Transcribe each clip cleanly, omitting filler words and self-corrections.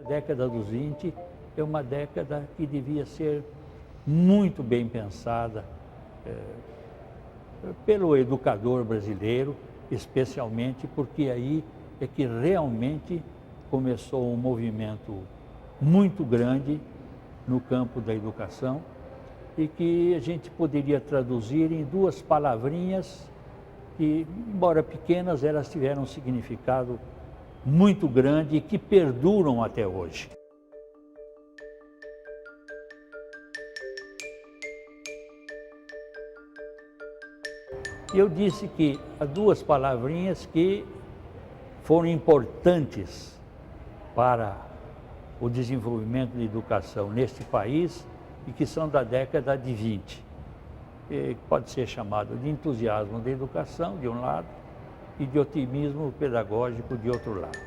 A década dos 20 é uma década que devia ser muito bem pensada pelo educador brasileiro, especialmente porque aí é que realmente começou um movimento muito grande no campo da educação e que a gente poderia traduzir em duas palavrinhas que, embora pequenas, elas tiveram um significado muito grande e que perduram até hoje. Eu disse que há duas palavrinhas que foram importantes para o desenvolvimento da educação neste país e que são da década de 20. Pode ser chamado de entusiasmo da educação, de um lado, e de otimismo pedagógico, de outro lado.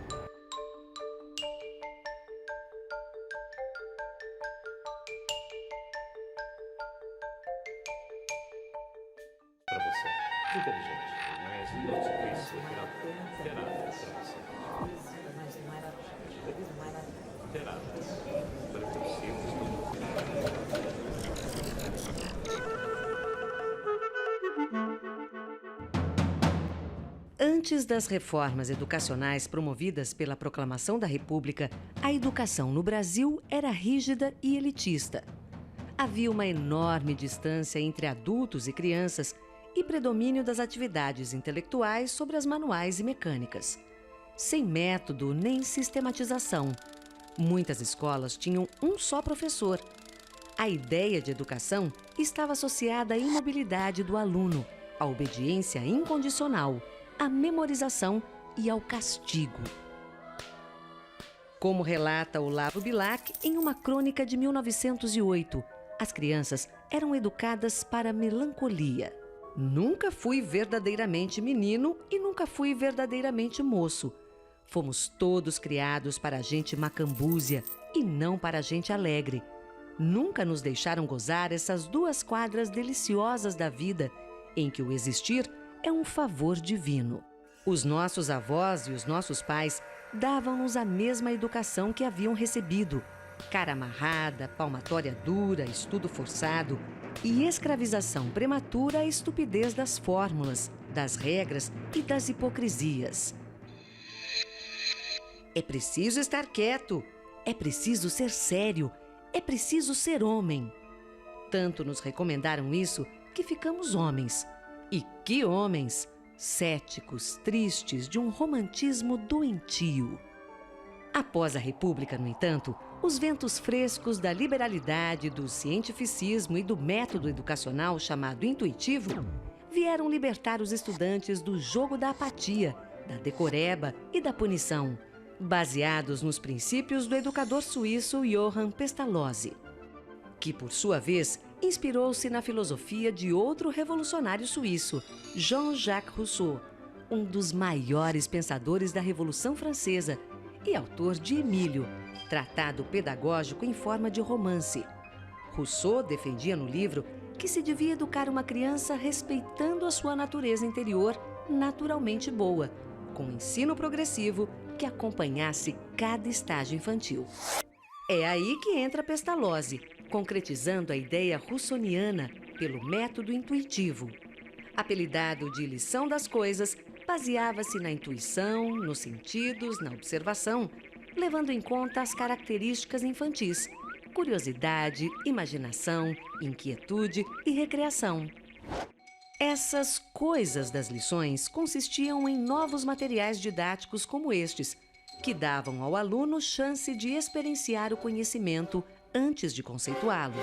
Para você. Inteligente. Mas não te conhecia. Não tem nada para você. Não tem nada. Para Antes das reformas educacionais promovidas pela Proclamação da República, a educação no Brasil era rígida e elitista. Havia uma enorme distância entre adultos e crianças e predomínio das atividades intelectuais sobre as manuais e mecânicas. Sem método nem sistematização. Muitas escolas tinham um só professor. A ideia de educação estava associada à imobilidade do aluno, à obediência incondicional, à memorização e ao castigo. Como relata Olavo Bilac em uma crônica de 1908, as crianças eram educadas para a melancolia. Nunca fui verdadeiramente menino e nunca fui verdadeiramente moço. Fomos todos criados para a gente macambúzia e não para a gente alegre. Nunca nos deixaram gozar essas duas quadras deliciosas da vida, em que o existir é um favor divino. Os nossos avós e os nossos pais davam-nos a mesma educação que haviam recebido. Cara amarrada, palmatória dura, estudo forçado e escravização prematura à estupidez das fórmulas, das regras e das hipocrisias. É preciso estar quieto, é preciso ser sério, é preciso ser homem. Tanto nos recomendaram isso que ficamos homens. E que homens! Céticos, tristes, de um romantismo doentio. Após a República, no entanto, os ventos frescos da liberalidade, do cientificismo e do método educacional chamado intuitivo vieram libertar os estudantes do jogo da apatia, da decoreba e da punição, baseados nos princípios do educador suíço Johann Pestalozzi, que, por sua vez, inspirou-se na filosofia de outro revolucionário suíço, Jean-Jacques Rousseau, um dos maiores pensadores da Revolução Francesa e autor de Emílio, tratado pedagógico em forma de romance. Rousseau defendia no livro que se devia educar uma criança respeitando a sua natureza interior naturalmente boa, com ensino progressivo que acompanhasse cada estágio infantil. É aí que entra Pestalozzi, concretizando a ideia russoniana pelo método intuitivo. Apelidado de lição das coisas, baseava-se na intuição, nos sentidos, na observação, levando em conta as características infantis: curiosidade, imaginação, inquietude e recreação. Essas coisas das lições consistiam em novos materiais didáticos como estes, que davam ao aluno chance de experienciar o conhecimento antes de conceituá-lo.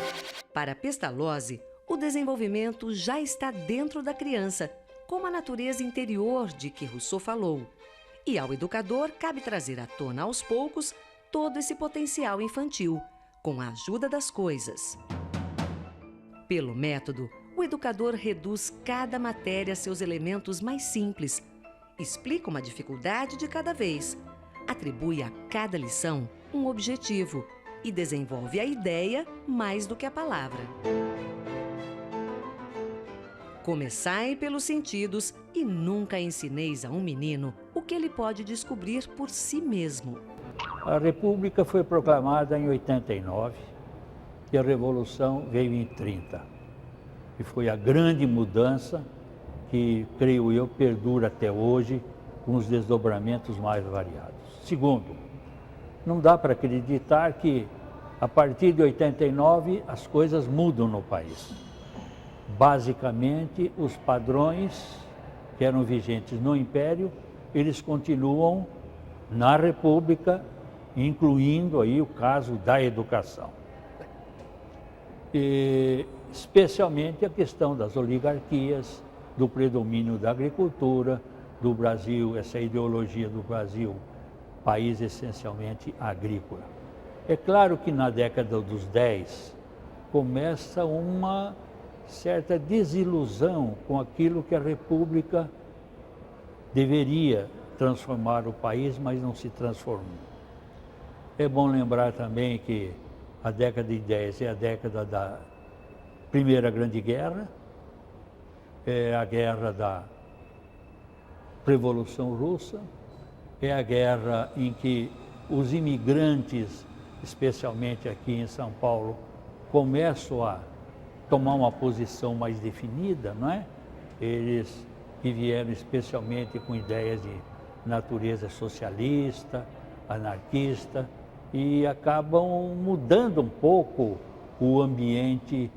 Para Pestalozzi, o desenvolvimento já está dentro da criança, como a natureza interior de que Rousseau falou. E ao educador cabe trazer à tona aos poucos todo esse potencial infantil, com a ajuda das coisas. Pelo método, o educador reduz cada matéria a seus elementos mais simples, explica uma dificuldade de cada vez, atribui a cada lição um objetivo e desenvolve a ideia mais do que a palavra. Começai pelos sentidos e nunca ensineis a um menino o que ele pode descobrir por si mesmo. A República foi proclamada em 89 e a Revolução veio em 30. E foi a grande mudança que, creio eu, perdura até hoje com os desdobramentos mais variados. Segundo, não dá para acreditar que a partir de 89 as coisas mudam no país. Basicamente, os padrões que eram vigentes no Império, eles continuam na República, incluindo aí o caso da educação. E, especialmente a questão das oligarquias, do predomínio da agricultura, do Brasil, essa ideologia do Brasil, país essencialmente agrícola. É claro que na década dos 10 começa uma certa desilusão com aquilo que a República deveria transformar o país, mas não se transformou. É bom lembrar também que a década de 10 é a década da Primeira Grande Guerra, é a guerra da Revolução Russa, é a guerra em que os imigrantes, especialmente aqui em São Paulo, começam a tomar uma posição mais definida, não é? Eles que vieram especialmente com ideias de natureza socialista, anarquista, e acabam mudando um pouco o ambiente,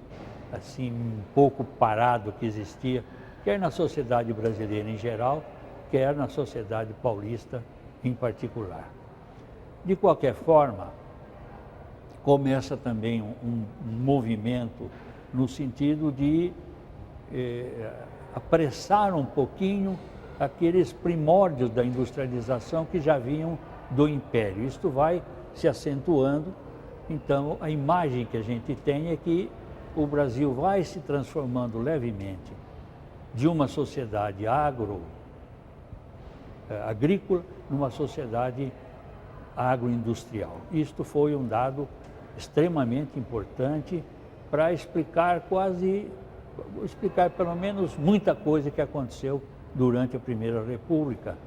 assim, um pouco parado que existia, quer na sociedade brasileira em geral, quer na sociedade paulista em particular. De qualquer forma, começa também um movimento no sentido de apressar um pouquinho aqueles primórdios da industrialização que já vinham do Império. Isto vai se acentuando, então a imagem que a gente tem é que o Brasil vai se transformando levemente de uma sociedade agrícola numa sociedade agroindustrial. Isto foi um dado extremamente importante para explicar pelo menos muita coisa que aconteceu durante a Primeira República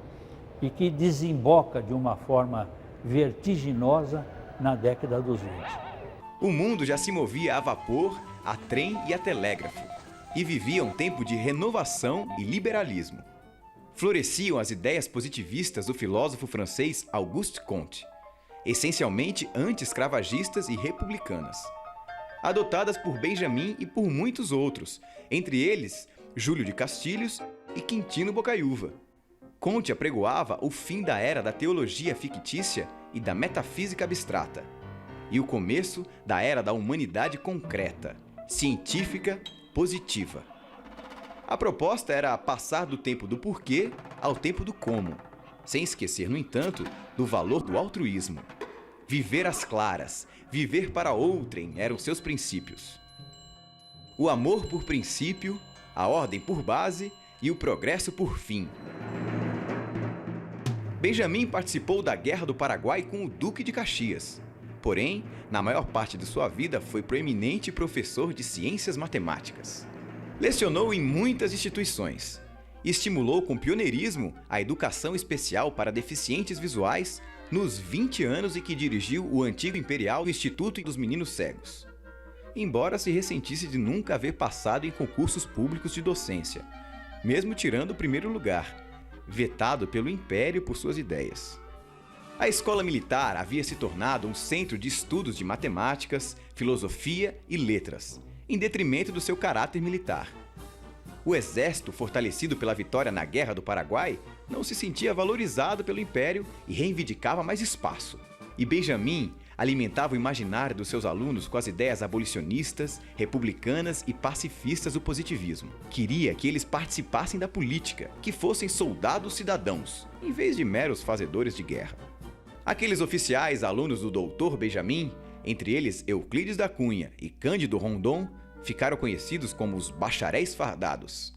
e que desemboca de uma forma vertiginosa na década dos 20. O mundo já se movia a vapor, a trem e a telégrafo, e vivia um tempo de renovação e liberalismo. Floresciam as ideias positivistas do filósofo francês Auguste Comte, essencialmente anti-escravagistas e republicanas, adotadas por Benjamin e por muitos outros, entre eles Júlio de Castilhos e Quintino Bocaiúva. Comte apregoava o fim da era da teologia fictícia e da metafísica abstrata, e o começo da era da humanidade concreta, científica, positiva. A proposta era passar do tempo do porquê ao tempo do como, sem esquecer, no entanto, do valor do altruísmo. Viver às claras, viver para outrem eram seus princípios. O amor por princípio, a ordem por base e o progresso por fim. Benjamin participou da Guerra do Paraguai com o Duque de Caxias. Porém, na maior parte de sua vida foi proeminente professor de ciências matemáticas. Lecionou em muitas instituições e estimulou com pioneirismo a educação especial para deficientes visuais nos 20 anos em que dirigiu o antigo Imperial Instituto dos Meninos Cegos. Embora se ressentisse de nunca haver passado em concursos públicos de docência, mesmo tirando o primeiro lugar, vetado pelo Império por suas ideias. A escola militar havia se tornado um centro de estudos de matemáticas, filosofia e letras, em detrimento do seu caráter militar. O exército, fortalecido pela vitória na Guerra do Paraguai, não se sentia valorizado pelo Império e reivindicava mais espaço. E Benjamin alimentava o imaginário dos seus alunos com as ideias abolicionistas, republicanas e pacifistas do positivismo. Queria que eles participassem da política, que fossem soldados cidadãos, em vez de meros fazedores de guerra. Aqueles oficiais alunos do Dr. Benjamin, entre eles Euclides da Cunha e Cândido Rondon, ficaram conhecidos como os bacharéis fardados.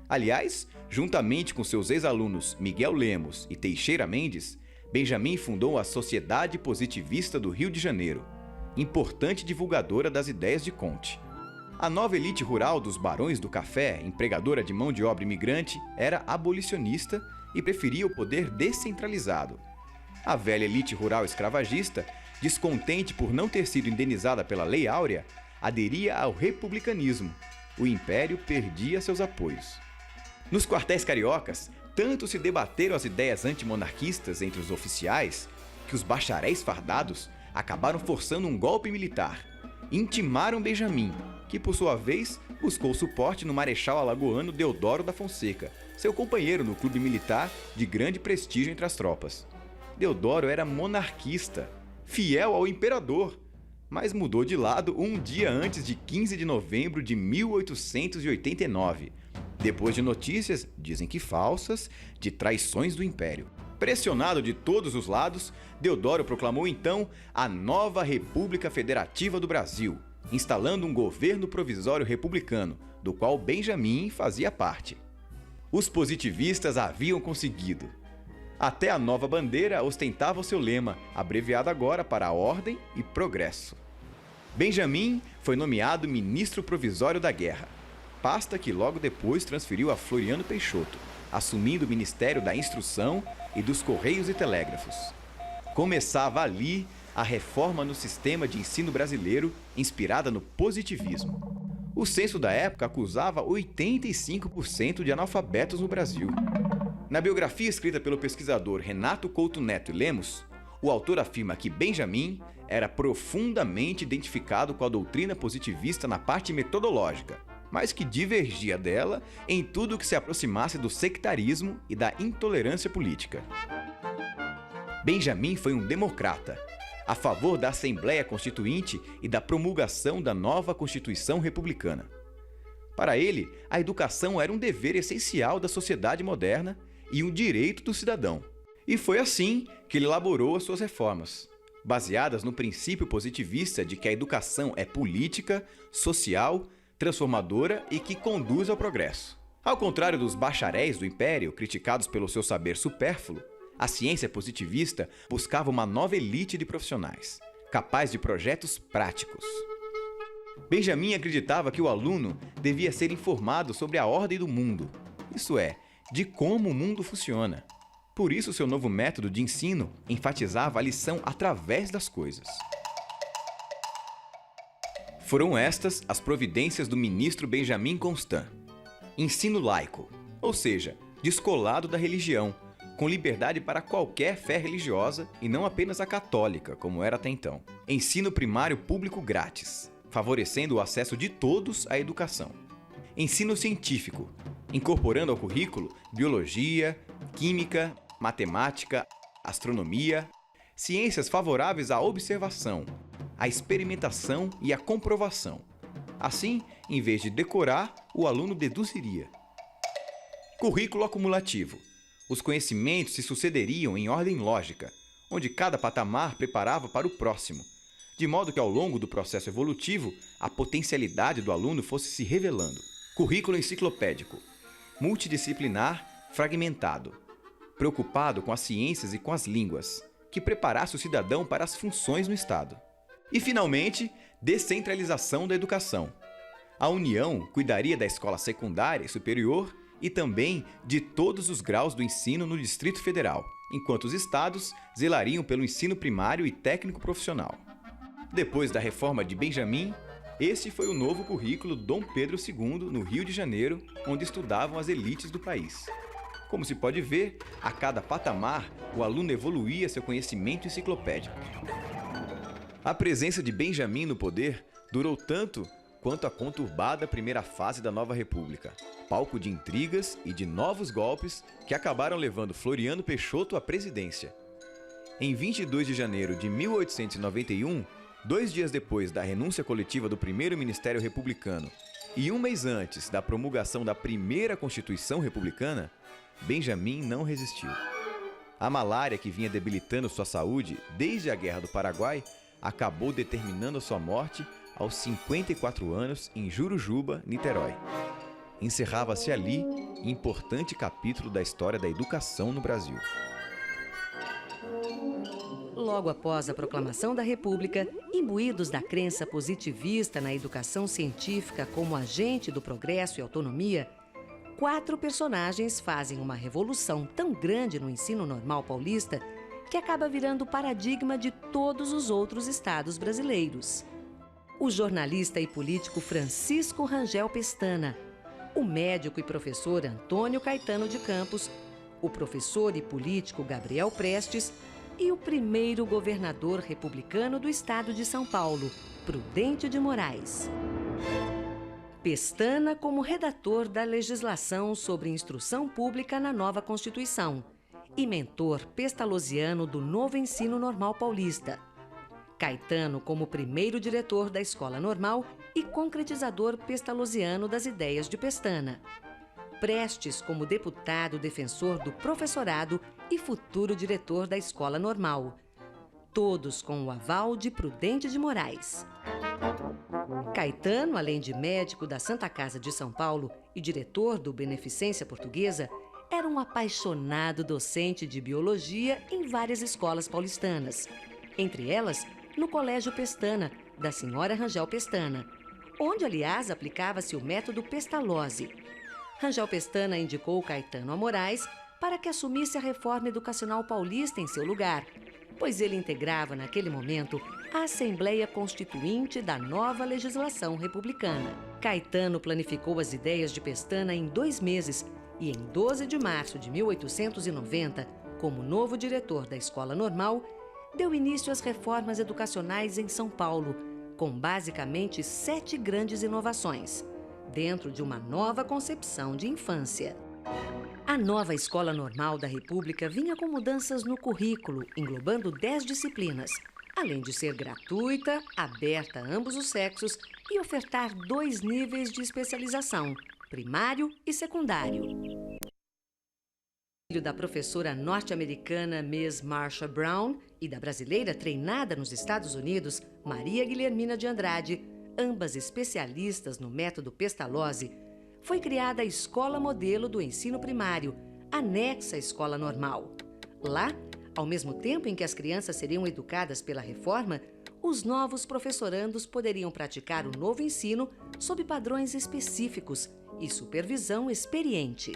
Aliás, juntamente com seus ex-alunos Miguel Lemos e Teixeira Mendes, Benjamin fundou a Sociedade Positivista do Rio de Janeiro, importante divulgadora das ideias de Comte. A nova elite rural dos barões do café, empregadora de mão de obra imigrante, era abolicionista e preferia o poder descentralizado. A velha elite rural escravagista, descontente por não ter sido indenizada pela Lei Áurea, aderia ao republicanismo. O império perdia seus apoios. Nos quartéis cariocas, tanto se debateram as ideias antimonarquistas entre os oficiais que os bacharéis fardados acabaram forçando um golpe militar. Intimaram Benjamin, que por sua vez buscou suporte no marechal alagoano Deodoro da Fonseca, seu companheiro no clube militar de grande prestígio entre as tropas. Deodoro era monarquista, fiel ao imperador, mas mudou de lado um dia antes de 15 de novembro de 1889, depois de notícias, dizem que falsas, de traições do império. Pressionado de todos os lados, Deodoro proclamou então a nova República Federativa do Brasil, instalando um governo provisório republicano, do qual Benjamin fazia parte. Os positivistas haviam conseguido. Até a nova bandeira ostentava o seu lema, abreviado agora para Ordem e Progresso. Benjamin foi nomeado ministro provisório da Guerra, pasta que logo depois transferiu a Floriano Peixoto, assumindo o Ministério da Instrução e dos Correios e Telégrafos. Começava ali a reforma no sistema de ensino brasileiro, inspirada no positivismo. O censo da época acusava 85% de analfabetos no Brasil. Na biografia escrita pelo pesquisador Renato Couto Neto e Lemos, o autor afirma que Benjamin era profundamente identificado com a doutrina positivista na parte metodológica, mas que divergia dela em tudo que se aproximasse do sectarismo e da intolerância política. Benjamin foi um democrata, a favor da Assembleia Constituinte e da promulgação da nova Constituição Republicana. Para ele, a educação era um dever essencial da sociedade moderna e um direito do cidadão. E foi assim que ele elaborou as suas reformas, baseadas no princípio positivista de que a educação é política, social, transformadora e que conduz ao progresso. Ao contrário dos bacharéis do Império, criticados pelo seu saber supérfluo, a ciência positivista buscava uma nova elite de profissionais, capaz de projetos práticos. Benjamin acreditava que o aluno devia ser informado sobre a ordem do mundo, isso é, de como o mundo funciona. Por isso, seu novo método de ensino enfatizava a lição através das coisas. Foram estas as providências do ministro Benjamin Constant. Ensino laico, ou seja, descolado da religião, com liberdade para qualquer fé religiosa e não apenas a católica, como era até então. Ensino primário público grátis, favorecendo o acesso de todos à educação. Ensino científico, incorporando ao currículo biologia, química, matemática, astronomia, ciências favoráveis à observação, à experimentação e à comprovação. Assim, em vez de decorar, o aluno deduziria. Currículo acumulativo. Os conhecimentos se sucederiam em ordem lógica, onde cada patamar preparava para o próximo, de modo que ao longo do processo evolutivo, a potencialidade do aluno fosse se revelando. Currículo enciclopédico. Multidisciplinar, fragmentado. Preocupado com as ciências e com as línguas, que preparasse o cidadão para as funções no Estado. E, finalmente, descentralização da educação. A União cuidaria da escola secundária e superior e também de todos os graus do ensino no Distrito Federal, enquanto os estados zelariam pelo ensino primário e técnico profissional. Depois da reforma de Benjamin, este foi o novo currículo Dom Pedro II, no Rio de Janeiro, onde estudavam as elites do país. Como se pode ver, a cada patamar, o aluno evoluía seu conhecimento enciclopédico. A presença de Benjamin no poder durou tanto quanto a conturbada primeira fase da nova república, palco de intrigas e de novos golpes que acabaram levando Floriano Peixoto à presidência. Em 22 de janeiro de 1891, 2 dias depois da renúncia coletiva do primeiro Ministério Republicano e um mês antes da promulgação da primeira Constituição Republicana, Benjamin não resistiu. A malária que vinha debilitando sua saúde desde a Guerra do Paraguai acabou determinando a sua morte aos 54 anos em Jurujuba, Niterói. Encerrava-se ali importante capítulo da história da educação no Brasil. Logo após a proclamação da República, imbuídos da crença positivista na educação científica como agente do progresso e autonomia, 4 personagens fazem uma revolução tão grande no ensino normal paulista que acaba virando o paradigma de todos os outros estados brasileiros. O jornalista e político Francisco Rangel Pestana, o médico e professor Antônio Caetano de Campos, o professor e político Gabriel Prestes e o primeiro governador republicano do estado de São Paulo, Prudente de Moraes. Pestana como redator da legislação sobre instrução pública na nova Constituição e mentor pestalozziano do novo ensino normal paulista. Caetano como primeiro diretor da Escola Normal e concretizador pestalozziano das ideias de Pestana. Prestes como deputado defensor do professorado e futuro diretor da Escola Normal. Todos com o aval de Prudente de Moraes. Caetano, além de médico da Santa Casa de São Paulo e diretor do Beneficência Portuguesa, era um apaixonado docente de biologia em várias escolas paulistanas. Entre elas, no Colégio Pestana, da senhora Rangel Pestana, onde, aliás, aplicava-se o método Pestalozzi. Rangel Pestana indicou Caetano a Moraes para que assumisse a reforma educacional paulista em seu lugar, pois ele integrava, naquele momento, a Assembleia Constituinte da nova legislação republicana. Caetano planificou as ideias de Pestana em 2 meses e, em 12 de março de 1890, como novo diretor da Escola Normal, deu início às reformas educacionais em São Paulo, com basicamente 7 grandes inovações, dentro de uma nova concepção de infância. A nova Escola Normal da República vinha com mudanças no currículo, englobando 10 disciplinas, além de ser gratuita, aberta a ambos os sexos e ofertar 2 níveis de especialização, primário e secundário. Filho da professora norte-americana Miss Marsha Brown e da brasileira treinada nos Estados Unidos, Maria Guilhermina de Andrade, ambas especialistas no método Pestalozzi, foi criada a Escola Modelo do Ensino Primário, anexa à Escola Normal. Lá, ao mesmo tempo em que as crianças seriam educadas pela reforma, os novos professorandos poderiam praticar o novo ensino sob padrões específicos e supervisão experiente.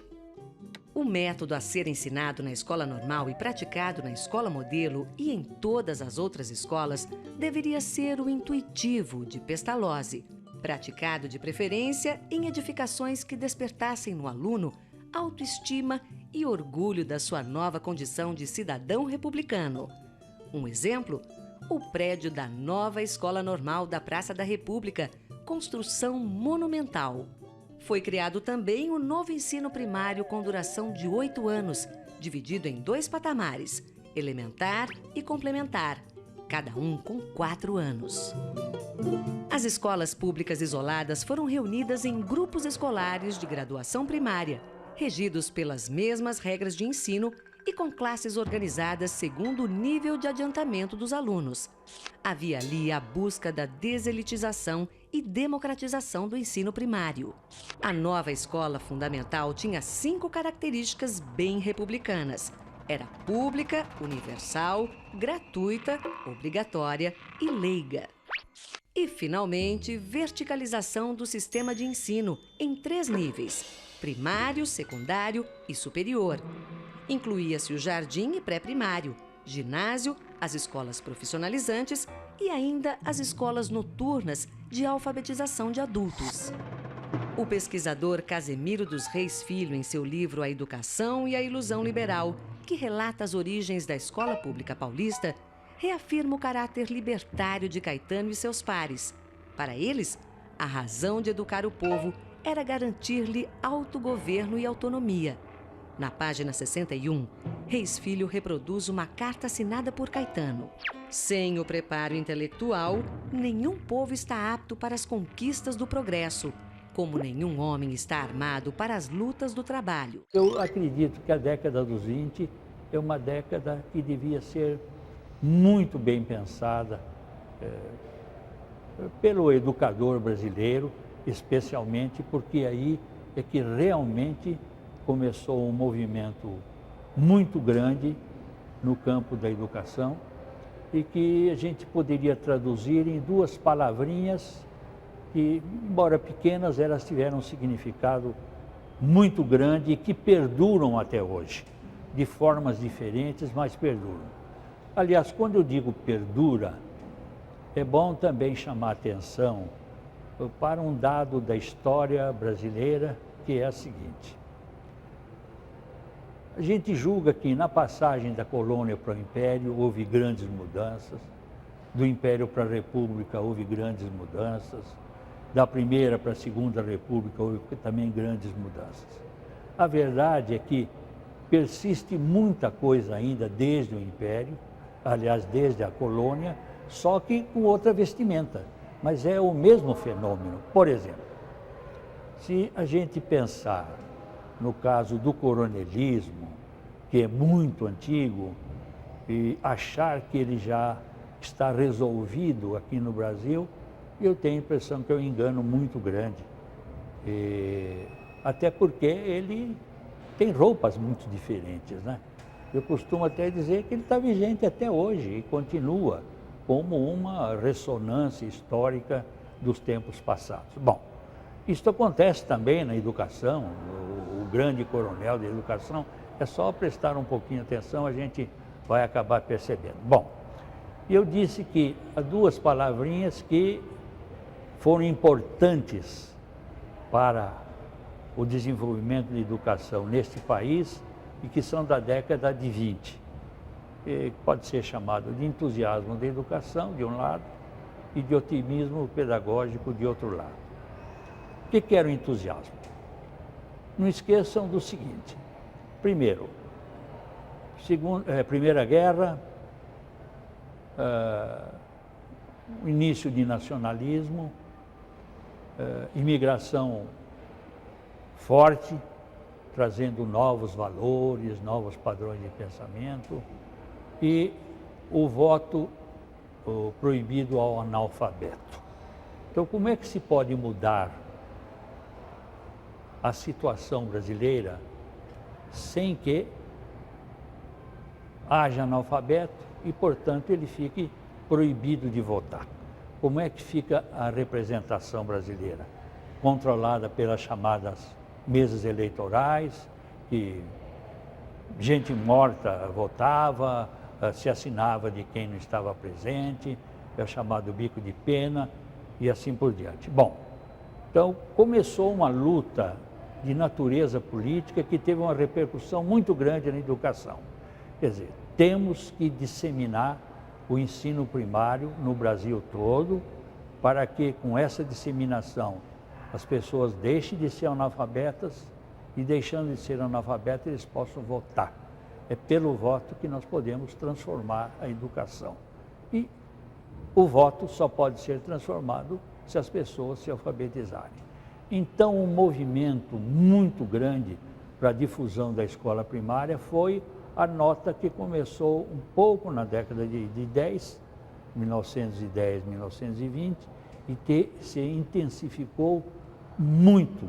O método a ser ensinado na Escola Normal e praticado na Escola Modelo e em todas as outras escolas deveria ser o intuitivo de Pestalozzi, praticado de preferência em edificações que despertassem no aluno autoestima e orgulho da sua nova condição de cidadão republicano. Um exemplo? O prédio da nova Escola Normal da Praça da República, construção monumental. Foi criado também o novo ensino primário com duração de 8 anos, dividido em 2 patamares, elementar e complementar, cada um com 4 anos. As escolas públicas isoladas foram reunidas em grupos escolares de graduação primária, regidos pelas mesmas regras de ensino e com classes organizadas segundo o nível de adiantamento dos alunos. Havia ali a busca da deselitização e democratização do ensino primário. A nova escola fundamental tinha 5 características bem republicanas. Era pública, universal, gratuita, obrigatória e leiga. E, finalmente, verticalização do sistema de ensino em 3 níveis: primário, secundário e superior. Incluía-se o jardim e pré-primário, ginásio, as escolas profissionalizantes e ainda as escolas noturnas de alfabetização de adultos. O pesquisador Casemiro dos Reis Filho, em seu livro A Educação e a Ilusão Liberal, que relata as origens da escola pública paulista, reafirma o caráter libertário de Caetano e seus pares. Para eles, a razão de educar o povo era garantir-lhe autogoverno e autonomia. Na página 61, Reis Filho reproduz uma carta assinada por Caetano. Sem o preparo intelectual, nenhum povo está apto para as conquistas do progresso, como nenhum homem está armado para as lutas do trabalho. Eu acredito que a década dos 20 é uma década que devia ser muito bem pensada pelo educador brasileiro, especialmente porque aí é que realmente começou um movimento muito grande no campo da educação e que a gente poderia traduzir em 2 palavrinhas que, embora pequenas, elas tiveram um significado muito grande e que perduram até hoje, de formas diferentes, mas perduram. Aliás, quando eu digo perdura, é bom também chamar a atenção para um dado da história brasileira, que é a seguinte. A gente julga que na passagem da colônia para o império houve grandes mudanças, do império para a república houve grandes mudanças, da primeira para a segunda república houve também grandes mudanças. A verdade é que persiste muita coisa ainda desde o império, aliás, desde a colônia, só que com outra vestimenta. Mas é o mesmo fenômeno. Por exemplo, se a gente pensar no caso do coronelismo, que é muito antigo, e achar que ele já está resolvido aqui no Brasil, eu tenho a impressão que é um engano muito grande. Até porque ele tem roupas muito diferentes, né? Eu costumo até dizer que ele está vigente até hoje e continua como uma ressonância histórica dos tempos passados. Bom, isso acontece também na educação, o grande coronel da educação, é só prestar um pouquinho de atenção, a gente vai acabar percebendo. Bom, eu disse que há duas palavrinhas que foram importantes para o desenvolvimento da educação neste país e que são da década de 20. Pode ser chamado de entusiasmo da educação, de um lado, e de otimismo pedagógico, de outro lado. O que era o entusiasmo? Não esqueçam do seguinte. Primeiro, Primeira Guerra, o início de nacionalismo, imigração forte, trazendo novos valores, novos padrões de pensamento, e o voto proibido ao analfabeto. Então, como é que se pode mudar a situação brasileira sem que haja analfabeto e, portanto, ele fique proibido de votar? Como é que fica a representação brasileira? Controlada pelas chamadas mesas eleitorais, que gente morta votava, se assinava de quem não estava presente, é o chamado bico de pena e assim por diante. Bom, então começou uma luta de natureza política que teve uma repercussão muito grande na educação. Quer dizer, temos que disseminar o ensino primário no Brasil todo, para que com essa disseminação as pessoas deixem de ser analfabetas e, deixando de ser analfabetas, eles possam votar. É pelo voto que nós podemos transformar a educação. E o voto só pode ser transformado se as pessoas se alfabetizarem. Então, um movimento muito grande para a difusão da escola primária foi a nota que começou um pouco na década de 1910, 1920, e que se intensificou muito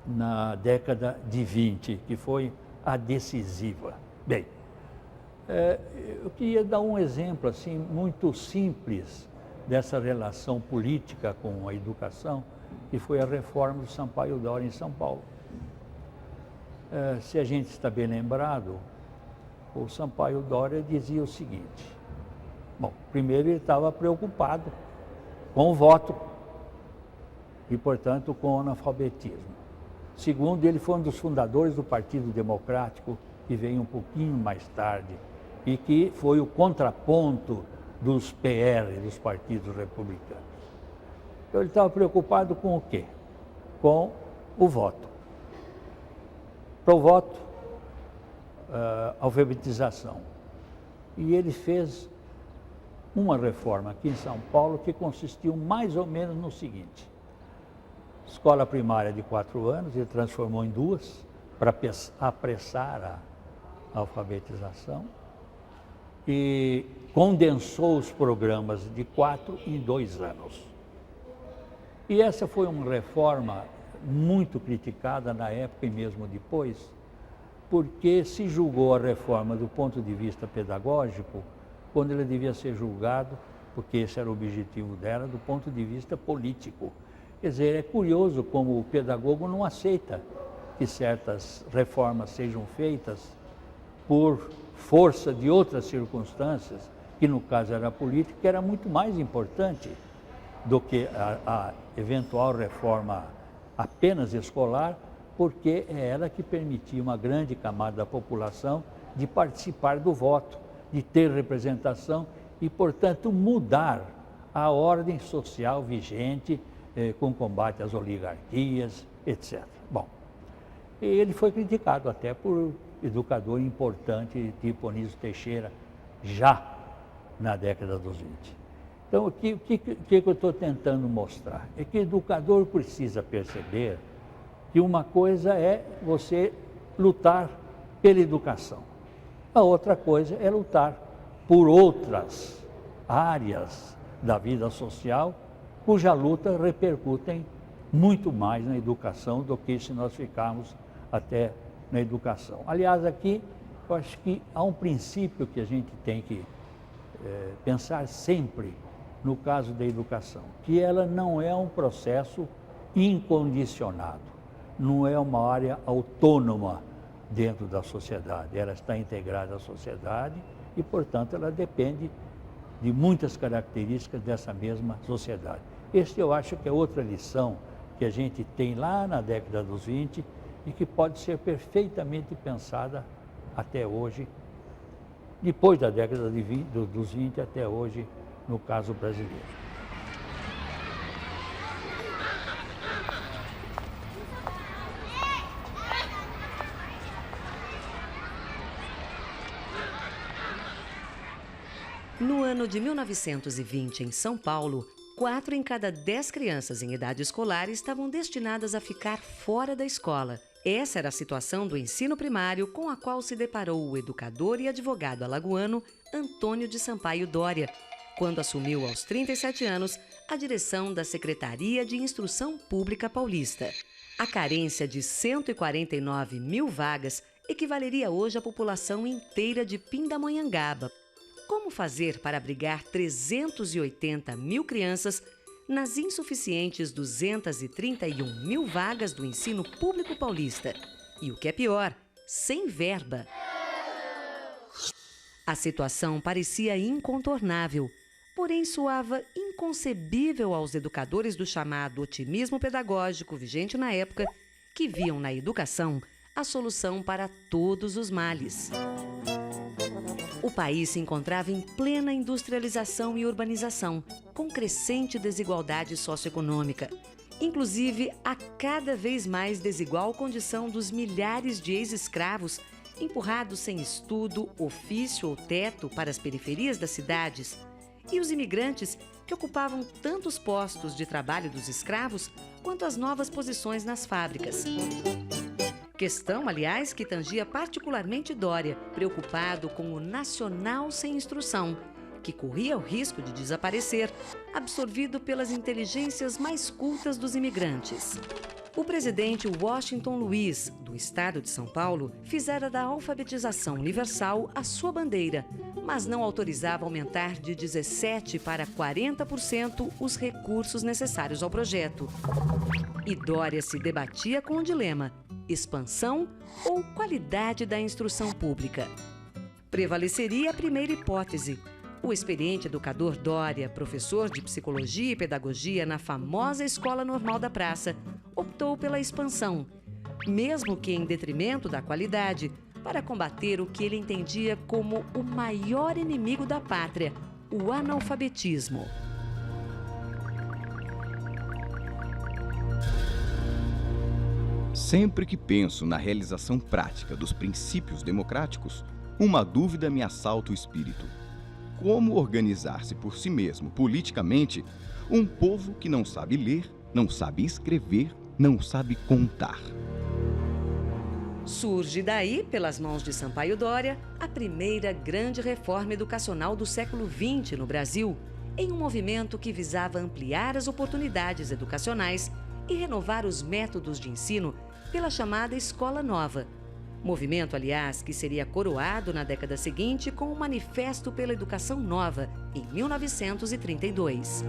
na década de 20, que foi a decisiva. Bem, eu queria dar um exemplo assim muito simples dessa relação política com a educação, que foi a reforma do Sampaio Dória em São Paulo. Se a gente está bem lembrado, o Sampaio Dória dizia o seguinte: bom, primeiro ele estava preocupado com o voto e, portanto, com o analfabetismo. Segundo, ele foi um dos fundadores do Partido Democrático, que veio um pouquinho mais tarde, e que foi o contraponto dos PR, dos partidos republicanos. Então, ele estava preocupado com o quê? Com o voto. Para o voto, alfabetização. E ele fez uma reforma aqui em São Paulo que consistiu mais ou menos no seguinte: escola primária de 4 anos, ele transformou em 2 para apressar a alfabetização e condensou os programas de 4 em 2 anos. E essa foi uma reforma muito criticada na época e mesmo depois, porque se julgou a reforma do ponto de vista pedagógico, quando ela devia ser julgado, porque esse era o objetivo dela, do ponto de vista político. Quer dizer, é curioso como o pedagogo não aceita que certas reformas sejam feitas por força de outras circunstâncias, que no caso era a política, que era muito mais importante do que a eventual reforma apenas escolar, porque é ela que permitia uma grande camada da população de participar do voto, de ter representação e, portanto, mudar a ordem social vigente com combate às oligarquias, etc. Bom, ele foi criticado até por educador importante tipo Anísio Teixeira, já na década dos 20. Então, o que eu estou tentando mostrar? É que o educador precisa perceber que uma coisa é você lutar pela educação. A outra coisa é lutar por outras áreas da vida social, cuja luta repercutem muito mais na educação do que se nós ficarmos até na educação. Aliás, aqui eu acho que há um princípio que a gente tem que pensar sempre no caso da educação, que ela não é um processo incondicionado, não é uma área autônoma dentro da sociedade, ela está integrada à sociedade e, portanto, ela depende de muitas características dessa mesma sociedade. Este eu acho que é outra lição que a gente tem lá na década dos 20 e que pode ser perfeitamente pensada até hoje, depois da década dos 20 até hoje, no caso brasileiro. No ano de 1920, em São Paulo, 4 em cada 10 crianças em idade escolar estavam destinadas a ficar fora da escola. Essa era a situação do ensino primário com a qual se deparou o educador e advogado alagoano Antônio de Sampaio Dória, quando assumiu aos 37 anos a direção da Secretaria de Instrução Pública Paulista. A carência de 149 mil vagas equivaleria hoje à população inteira de Pindamonhangaba. Como fazer para abrigar 380 mil crianças nas insuficientes 231 mil vagas do ensino público paulista? E o que é pior, sem verba. A situação parecia incontornável, porém soava inconcebível aos educadores do chamado otimismo pedagógico vigente na época, que viam na educação a solução para todos os males. O país se encontrava em plena industrialização e urbanização, com crescente desigualdade socioeconômica, inclusive a cada vez mais desigual condição dos milhares de ex-escravos empurrados sem estudo, ofício ou teto para as periferias das cidades, e os imigrantes que ocupavam tantos postos de trabalho dos escravos quanto as novas posições nas fábricas. Questão, aliás, que tangia particularmente Dória, preocupado com o nacional sem instrução, que corria o risco de desaparecer, absorvido pelas inteligências mais cultas dos imigrantes. O presidente Washington Luiz, do estado de São Paulo, fizera da alfabetização universal a sua bandeira, mas não autorizava aumentar de 17% para 40% os recursos necessários ao projeto. E Dória se debatia com o dilema: expansão ou qualidade da instrução pública? Prevaleceria a primeira hipótese. O experiente educador Dória, professor de psicologia e pedagogia na famosa Escola Normal da Praça, optou pela expansão, mesmo que em detrimento da qualidade, para combater o que ele entendia como o maior inimigo da pátria, o analfabetismo. Sempre que penso na realização prática dos princípios democráticos, uma dúvida me assalta o espírito. Como organizar-se por si mesmo politicamente um povo que não sabe ler, não sabe escrever, não sabe contar? Surge daí, pelas mãos de Sampaio Dória, a primeira grande reforma educacional do século XX no Brasil, em um movimento que visava ampliar as oportunidades educacionais e renovar os métodos de ensino pela chamada Escola Nova. Movimento, aliás, que seria coroado na década seguinte com o Manifesto pela Educação Nova, em 1932.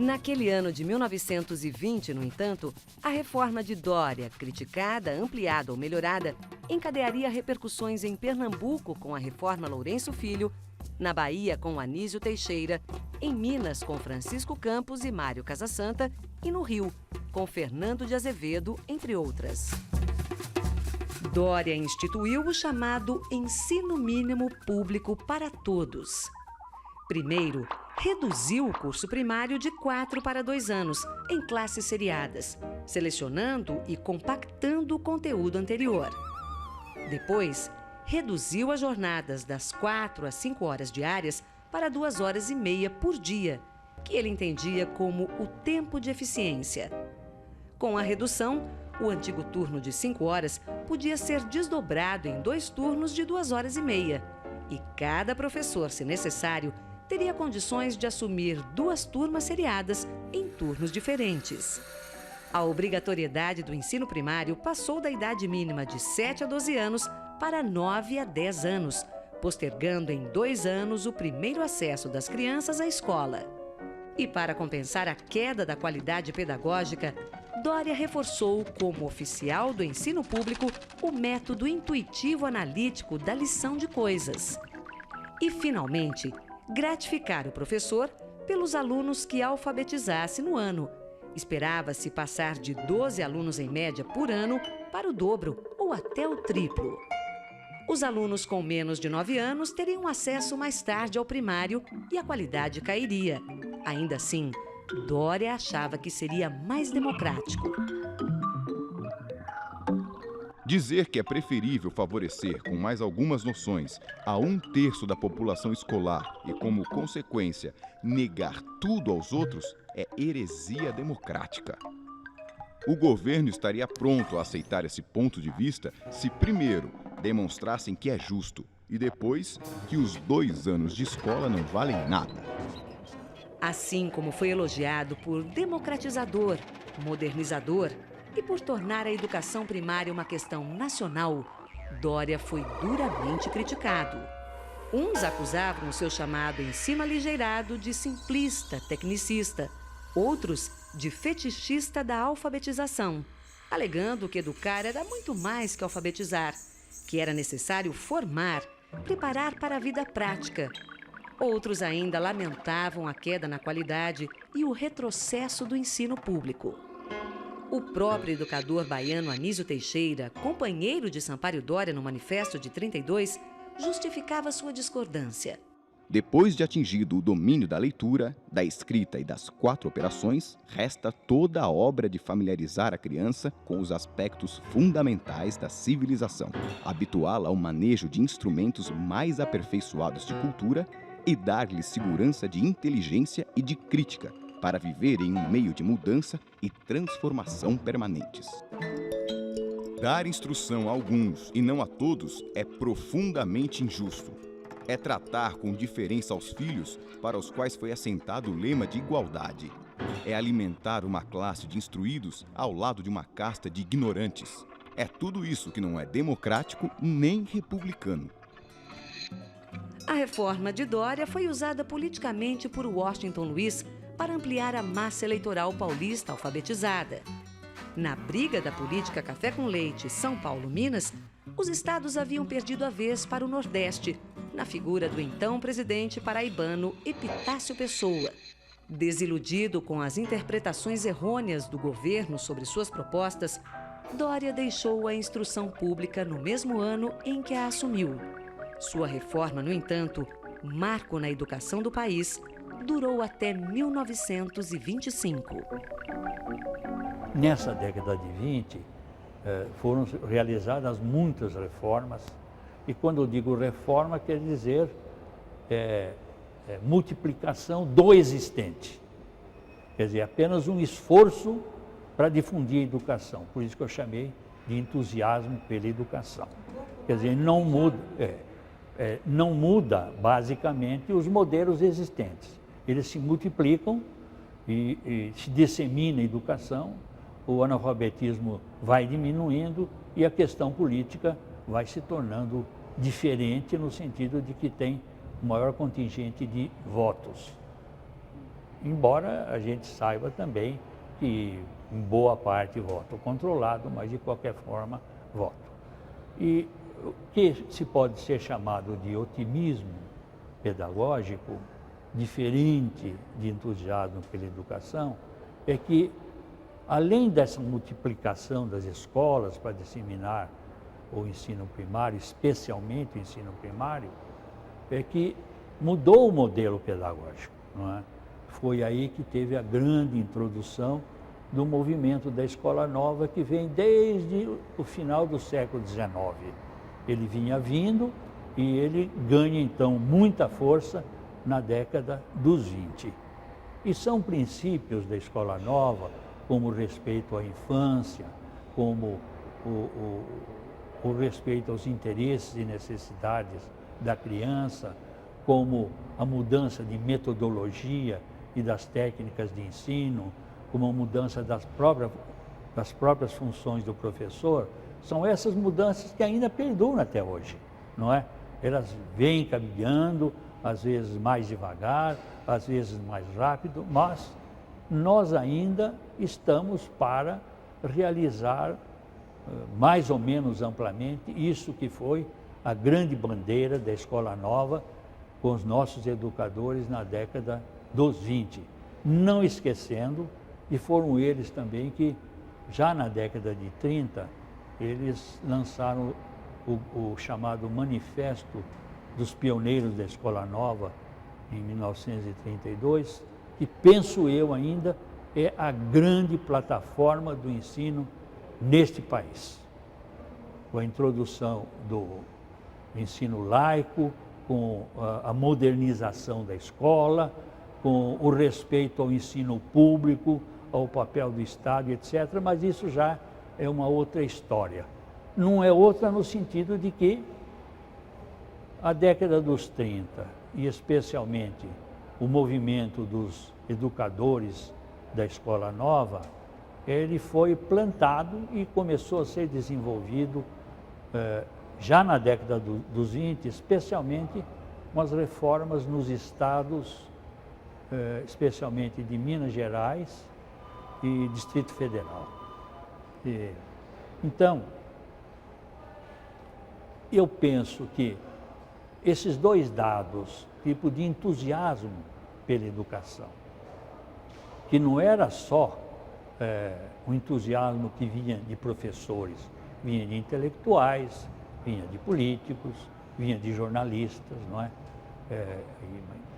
Naquele ano de 1920, no entanto, a reforma de Dória, criticada, ampliada ou melhorada, encadearia repercussões em Pernambuco com a reforma Lourenço Filho, na Bahia com Anísio Teixeira, em Minas com Francisco Campos e Mário Casasanta e no Rio com Fernando de Azevedo, entre outras. Dória instituiu o chamado ensino mínimo público para todos. Primeiro, reduziu o curso primário de 4 para 2 anos, em classes seriadas, selecionando e compactando o conteúdo anterior. Depois, reduziu as jornadas das 4 às 5 horas diárias para 2 horas e meia por dia, que ele entendia como o tempo de eficiência. Com a redução, o antigo turno de 5 horas podia ser desdobrado em 2 turnos de 2 horas e meia, e cada professor, se necessário, teria condições de assumir 2 turmas seriadas em turnos diferentes. A obrigatoriedade do ensino primário passou da idade mínima de 7 a 12 anos para 9 a 10 anos, postergando em 2 anos o primeiro acesso das crianças à escola. E para compensar a queda da qualidade pedagógica, Dória reforçou como oficial do ensino público o método intuitivo analítico da lição de coisas. E, finalmente, gratificar o professor pelos alunos que alfabetizasse no ano. Esperava-se passar de 12 alunos em média por ano para o dobro ou até o triplo. Os alunos com menos de 9 anos teriam acesso mais tarde ao primário e a qualidade cairia. Ainda assim, Dória achava que seria mais democrático. Dizer que é preferível favorecer com mais algumas noções a 1/3 da população escolar e, como consequência, negar tudo aos outros é heresia democrática. O governo estaria pronto a aceitar esse ponto de vista se, primeiro, demonstrassem que é justo e, depois, que os 2 anos de escola não valem nada. Assim como foi elogiado por democratizador, modernizador e por tornar a educação primária uma questão nacional, Dória foi duramente criticado. Uns acusavam o seu chamado ensino aligeirado de simplista, tecnicista, outros de fetichista da alfabetização, alegando que educar era muito mais que alfabetizar, que era necessário formar, preparar para a vida prática. Outros ainda lamentavam a queda na qualidade e o retrocesso do ensino público. O próprio educador baiano Anísio Teixeira, companheiro de Sampaio Dória no Manifesto de 32, justificava sua discordância. Depois de atingido o domínio da leitura, da escrita e das 4 operações, resta toda a obra de familiarizar a criança com os aspectos fundamentais da civilização, habituá-la ao manejo de instrumentos mais aperfeiçoados de cultura e dar-lhe segurança de inteligência e de crítica, para viver em um meio de mudança e transformação permanentes. Dar instrução a alguns e não a todos é profundamente injusto. É tratar com diferença aos filhos para os quais foi assentado o lema de igualdade. É alimentar uma classe de instruídos ao lado de uma casta de ignorantes. É tudo isso que não é democrático nem republicano. A reforma de Dória foi usada politicamente por Washington Luiz para ampliar a massa eleitoral paulista alfabetizada. Na briga da política café com leite São Paulo-Minas, os estados haviam perdido a vez para o Nordeste, na figura do então presidente paraibano Epitácio Pessoa. Desiludido com as interpretações errôneas do governo sobre suas propostas, Dória deixou a instrução pública no mesmo ano em que a assumiu. Sua reforma, no entanto, marco na educação do país, durou até 1925. Nessa década de 20, foram realizadas muitas reformas, e quando eu digo reforma, quer dizer multiplicação do existente. Quer dizer, apenas um esforço para difundir a educação. Por isso que eu chamei de entusiasmo pela educação. Quer dizer, não muda basicamente os modelos existentes. Eles se multiplicam e se dissemina a educação, o analfabetismo vai diminuindo e a questão política vai se tornando diferente no sentido de que tem um maior contingente de votos. embora a gente saiba também que em boa parte voto controlado, mas de qualquer forma voto. E o que se pode ser chamado de otimismo pedagógico, diferente de entusiasmo pela educação, é que, além dessa multiplicação das escolas para disseminar o ensino primário, especialmente o ensino primário, é que mudou o modelo pedagógico, não é? Foi aí que teve a grande introdução do movimento da Escola Nova, que vem desde o final do século XIX. Ele vinha vindo e ele ganha, então, muita força na década dos 20. E são princípios da Escola Nova, como o respeito à infância, como o respeito aos interesses e necessidades da criança, como a mudança de metodologia e das técnicas de ensino, como a mudança das próprias funções do professor, são essas mudanças que ainda perduram até hoje, não é? Elas vêm caminhando, às vezes mais devagar, às vezes mais rápido, mas nós ainda estamos para realizar mais ou menos amplamente isso que foi a grande bandeira da Escola Nova com os nossos educadores na década dos 20. Não esquecendo, e foram eles também que, já na década de 30, eles lançaram o chamado Manifesto dos Pioneiros da Escola Nova, em 1932, que, penso eu ainda, é a grande plataforma do ensino neste país. Com a introdução do ensino laico, com a modernização da escola, com o respeito ao ensino público, ao papel do Estado, etc. Mas isso já é uma outra história. Não é outra no sentido de que a década dos 30, e especialmente o movimento dos educadores da Escola Nova, ele foi plantado e começou a ser desenvolvido já na década dos 20, especialmente com as reformas nos estados, especialmente de Minas Gerais e Distrito Federal. Então, eu penso que esses dois dados, tipo de entusiasmo pela educação, que não era só um entusiasmo que vinha de professores, vinha de intelectuais, vinha de políticos, vinha de jornalistas, não é?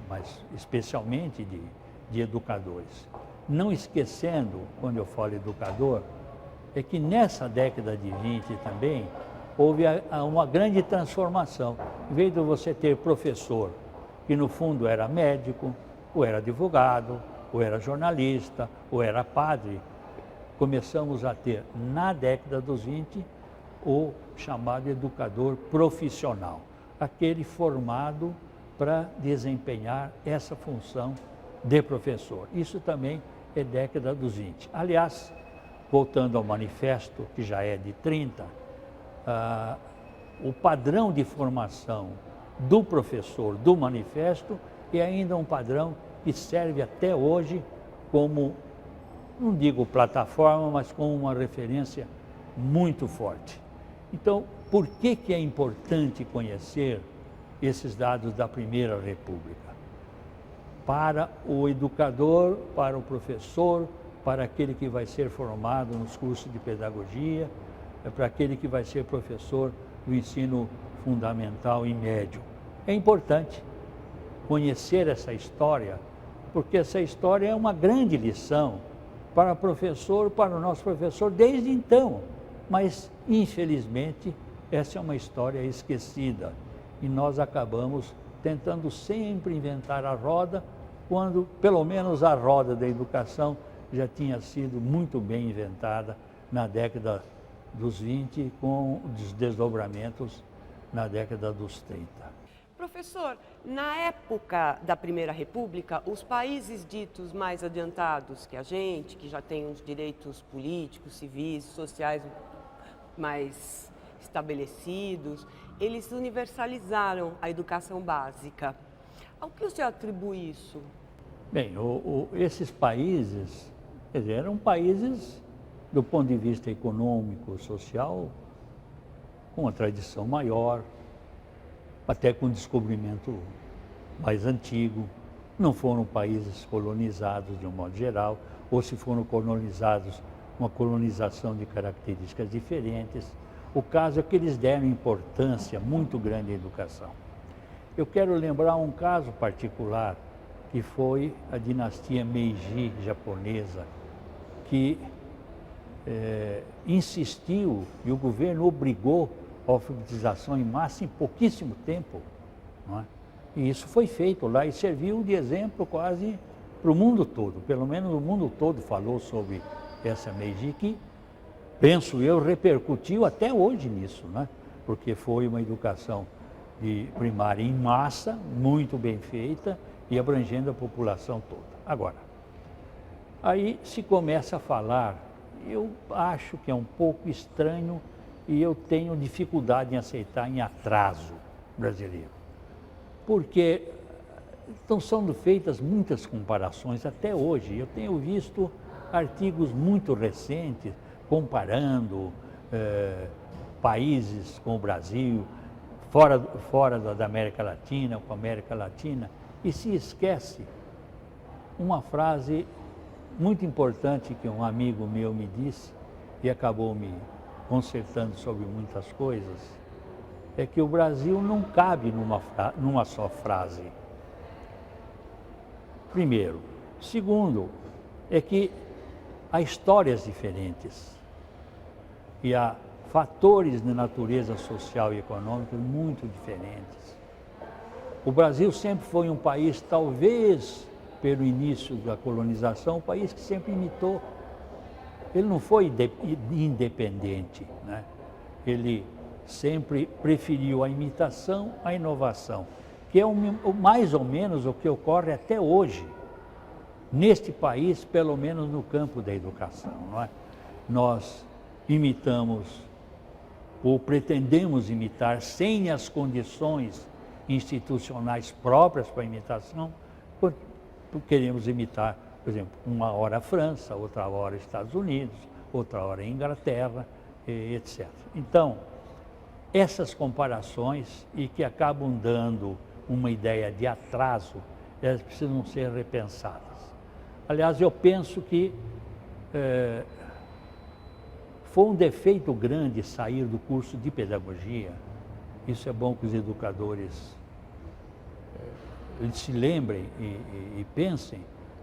Mas especialmente de educadores. Não esquecendo, quando eu falo educador, é que nessa década de 20 também houve uma grande transformação. Em vez de você ter professor, que no fundo era médico, ou era advogado, ou era jornalista, ou era padre, começamos a ter, na década dos 20, o chamado educador profissional, aquele formado para desempenhar essa função de professor. Isso também é década dos 20. Aliás, voltando ao manifesto, que já é de 30, o padrão de formação do professor do manifesto é ainda um padrão que serve até hoje como, não digo plataforma, mas como uma referência muito forte. Então, por que é importante conhecer esses dados da Primeira República? Para o educador, para o professor, para aquele que vai ser formado nos cursos de pedagogia, para aquele que vai ser professor do ensino fundamental e médio. É importante conhecer essa história, porque essa história é uma grande lição para o professor, para o nosso professor desde então. Mas, infelizmente, essa é uma história esquecida e nós acabamos tentando sempre inventar a roda, quando pelo menos a roda da educação já tinha sido muito bem inventada na década dos 20, com os desdobramentos na década dos 30. Professor, na época da Primeira República, os países ditos mais adiantados que a gente, que já tem uns direitos políticos, civis, sociais mais estabelecidos, eles universalizaram a educação básica. Ao que o senhor atribui isso? Bem, esses países, quer dizer, eram países, do ponto de vista econômico, social, com uma tradição maior, até com descobrimento mais antigo. Não foram países colonizados de um modo geral, ou se foram colonizados, uma colonização de características diferentes. O caso é que eles deram importância muito grande à educação. Eu quero lembrar um caso particular, que foi a dinastia Meiji japonesa, que insistiu e o governo obrigou a alfabetização em massa em pouquíssimo tempo, não é? E isso foi feito lá e serviu de exemplo quase para o mundo todo. Pelo menos o mundo todo falou sobre essa Meiji, que, penso eu, repercutiu até hoje nisso, né? Porque foi uma educação de primária em massa, muito bem feita e abrangendo a população toda. Agora, aí se começa a falar, eu acho que é um pouco estranho e eu tenho dificuldade em aceitar em atraso brasileiro. Porque estão sendo feitas muitas comparações até hoje. Eu tenho visto artigos muito recentes comparando países com o Brasil, fora da América Latina, com a América Latina, e se esquece uma frase muito importante que um amigo meu me disse e acabou me consertando sobre muitas coisas, é que o Brasil não cabe numa só frase. Primeiro. Segundo, é que há histórias diferentes e há fatores de natureza social e econômica muito diferentes. O Brasil sempre foi um país, talvez pelo início da colonização, um país que sempre imitou. Ele não foi independente, né? Ele sempre preferiu a imitação à inovação, que é mais ou menos o que ocorre até hoje, neste país, pelo menos no campo da educação, não é? Nós imitamos, ou pretendemos imitar, sem as condições institucionais próprias para a imitação, queremos imitar, por exemplo, uma hora a França, outra hora Estados Unidos, outra hora a Inglaterra, etc. Então, essas comparações, e que acabam dando uma ideia de atraso, elas precisam ser repensadas. Aliás, eu penso que foi um defeito grande sair do curso de pedagogia. Isso é bom que os educadores se lembrem e pensem,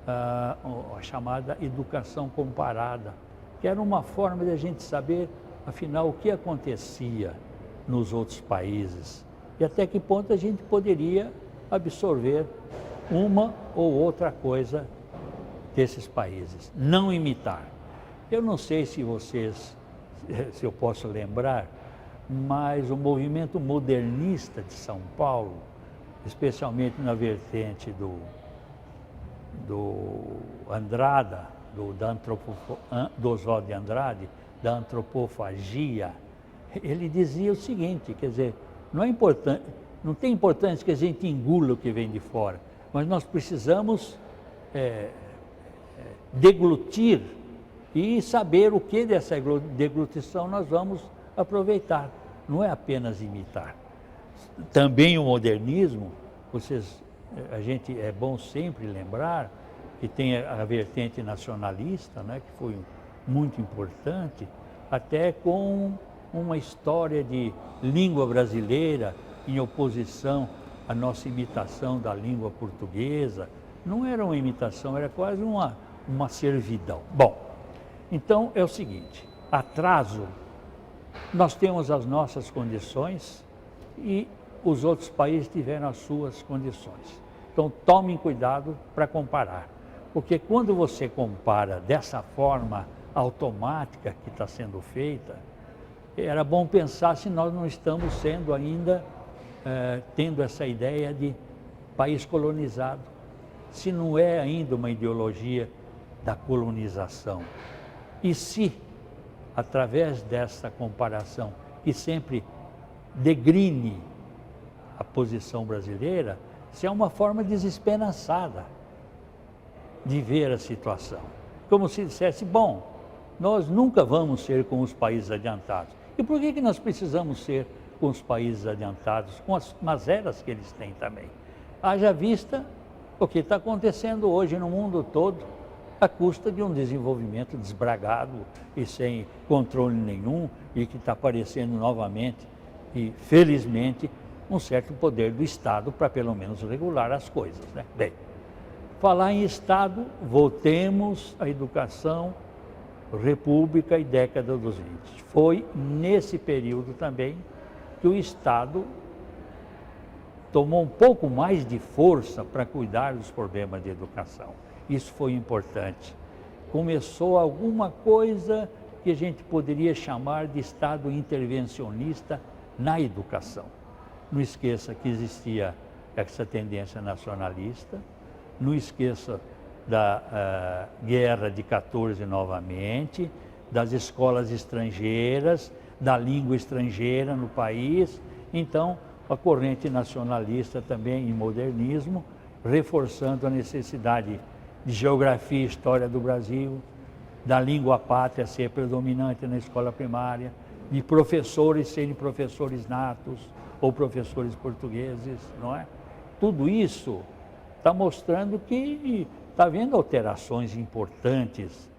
a chamada educação comparada, que era uma forma de a gente saber, afinal, o que acontecia nos outros países e até que ponto a gente poderia absorver uma ou outra coisa desses países, não imitar. Eu não sei se eu posso lembrar, mas o movimento modernista de São Paulo, especialmente na vertente do Andrada, do Oswald de Andrade, da antropofagia, ele dizia o seguinte, quer dizer, não tem importância que a gente engula o que vem de fora, mas nós precisamos deglutir e saber o que dessa deglutição nós vamos aproveitar, não é apenas imitar. Também o modernismo, é bom sempre lembrar que tem a vertente nacionalista, né, que foi muito importante, até com uma história de língua brasileira em oposição à nossa imitação da língua portuguesa. Não era uma imitação, era quase uma servidão. Bom, então é o seguinte, atraso, nós temos as nossas condições e os outros países tiveram as suas condições. Então tomem cuidado para comparar, porque quando você compara dessa forma automática que está sendo feita, era bom pensar se nós não estamos sendo ainda, tendo essa ideia de país colonizado, se não é ainda uma ideologia da colonização. E se, através dessa comparação, que sempre degrine a posição brasileira, se é uma forma desesperançada de ver a situação. Como se dissesse, bom, nós nunca vamos ser como os países adiantados. E por que nós precisamos ser com os países adiantados, com as mazelas que eles têm também? Haja vista o que está acontecendo hoje no mundo todo, à custa de um desenvolvimento desbragado e sem controle nenhum, e que está aparecendo novamente, e felizmente, um certo poder do Estado para pelo menos regular as coisas, né? Bem, falar em Estado, voltemos à educação, República e década dos 20. Foi nesse período também que o Estado tomou um pouco mais de força para cuidar dos problemas de educação. Isso foi importante. Começou alguma coisa que a gente poderia chamar de Estado intervencionista na educação. Não esqueça que existia essa tendência nacionalista, não esqueça da guerra de 14 novamente, das escolas estrangeiras, da língua estrangeira no país. Então, a corrente nacionalista também em modernismo, reforçando a necessidade de geografia e história do Brasil, da língua pátria ser predominante na escola primária, de professores serem professores natos ou professores portugueses, não é? Tudo isso está mostrando que está havendo alterações importantes,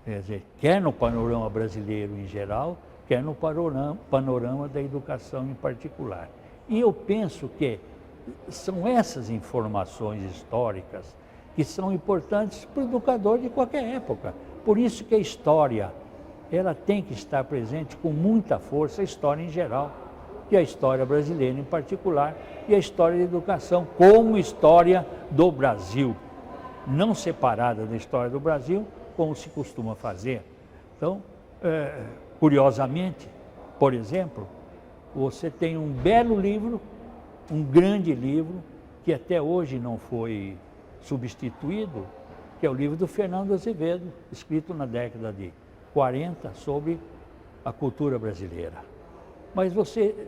quer dizer, quer no panorama brasileiro em geral, quer no panorama da educação em particular. E eu penso que são essas informações históricas que são importantes para o educador de qualquer época. Por isso que a história, ela tem que estar presente com muita força, a história em geral, e a história brasileira em particular, e a história da educação como história do Brasil, não separada da história do Brasil, como se costuma fazer. Então, curiosamente, por exemplo, você tem um belo livro, um grande livro, que até hoje não foi substituído, que é o livro do Fernando Azevedo, escrito na década de 40, sobre a cultura brasileira. Mas você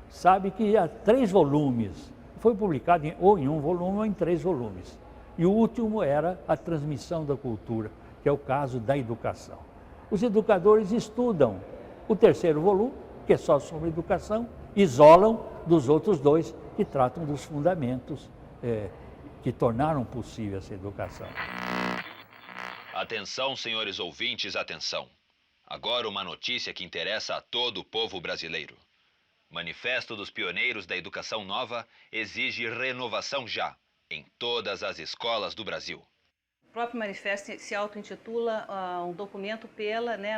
sabe que há 3 volumes, foi publicado ou em um volume ou em 3 volumes. E o último era a transmissão da cultura, que é o caso da educação. Os educadores estudam o 3º volume, que é só sobre educação, isolam dos outros 2 que tratam dos fundamentos que tornaram possível essa educação. Atenção, senhores ouvintes, atenção. Agora uma notícia que interessa a todo o povo brasileiro. Manifesto dos Pioneiros da Educação Nova exige renovação já, em todas as escolas do Brasil. O próprio manifesto se auto-intitula um documento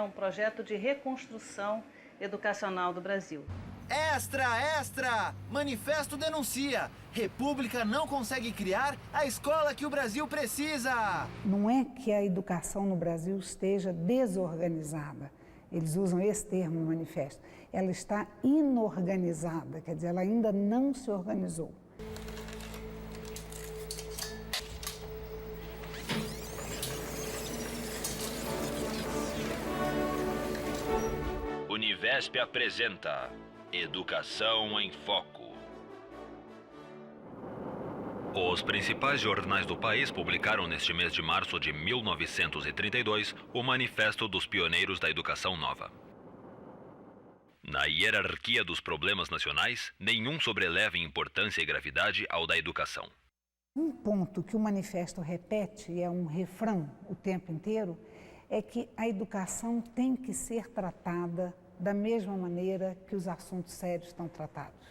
um projeto de reconstrução educacional do Brasil. Extra, extra! Manifesto denuncia. República não consegue criar a escola que o Brasil precisa. Não é que a educação no Brasil esteja desorganizada. Eles usam esse termo no manifesto. Ela está inorganizada, quer dizer, ela ainda não se organizou. Univesp apresenta Educação em Foco. Os principais jornais do país publicaram neste mês de março de 1932 o Manifesto dos Pioneiros da Educação Nova. Na hierarquia dos problemas nacionais, nenhum sobreleva em importância e gravidade ao da educação. Um ponto que o manifesto repete, e é um refrão o tempo inteiro, é que a educação tem que ser tratada da mesma maneira que os assuntos sérios estão tratados.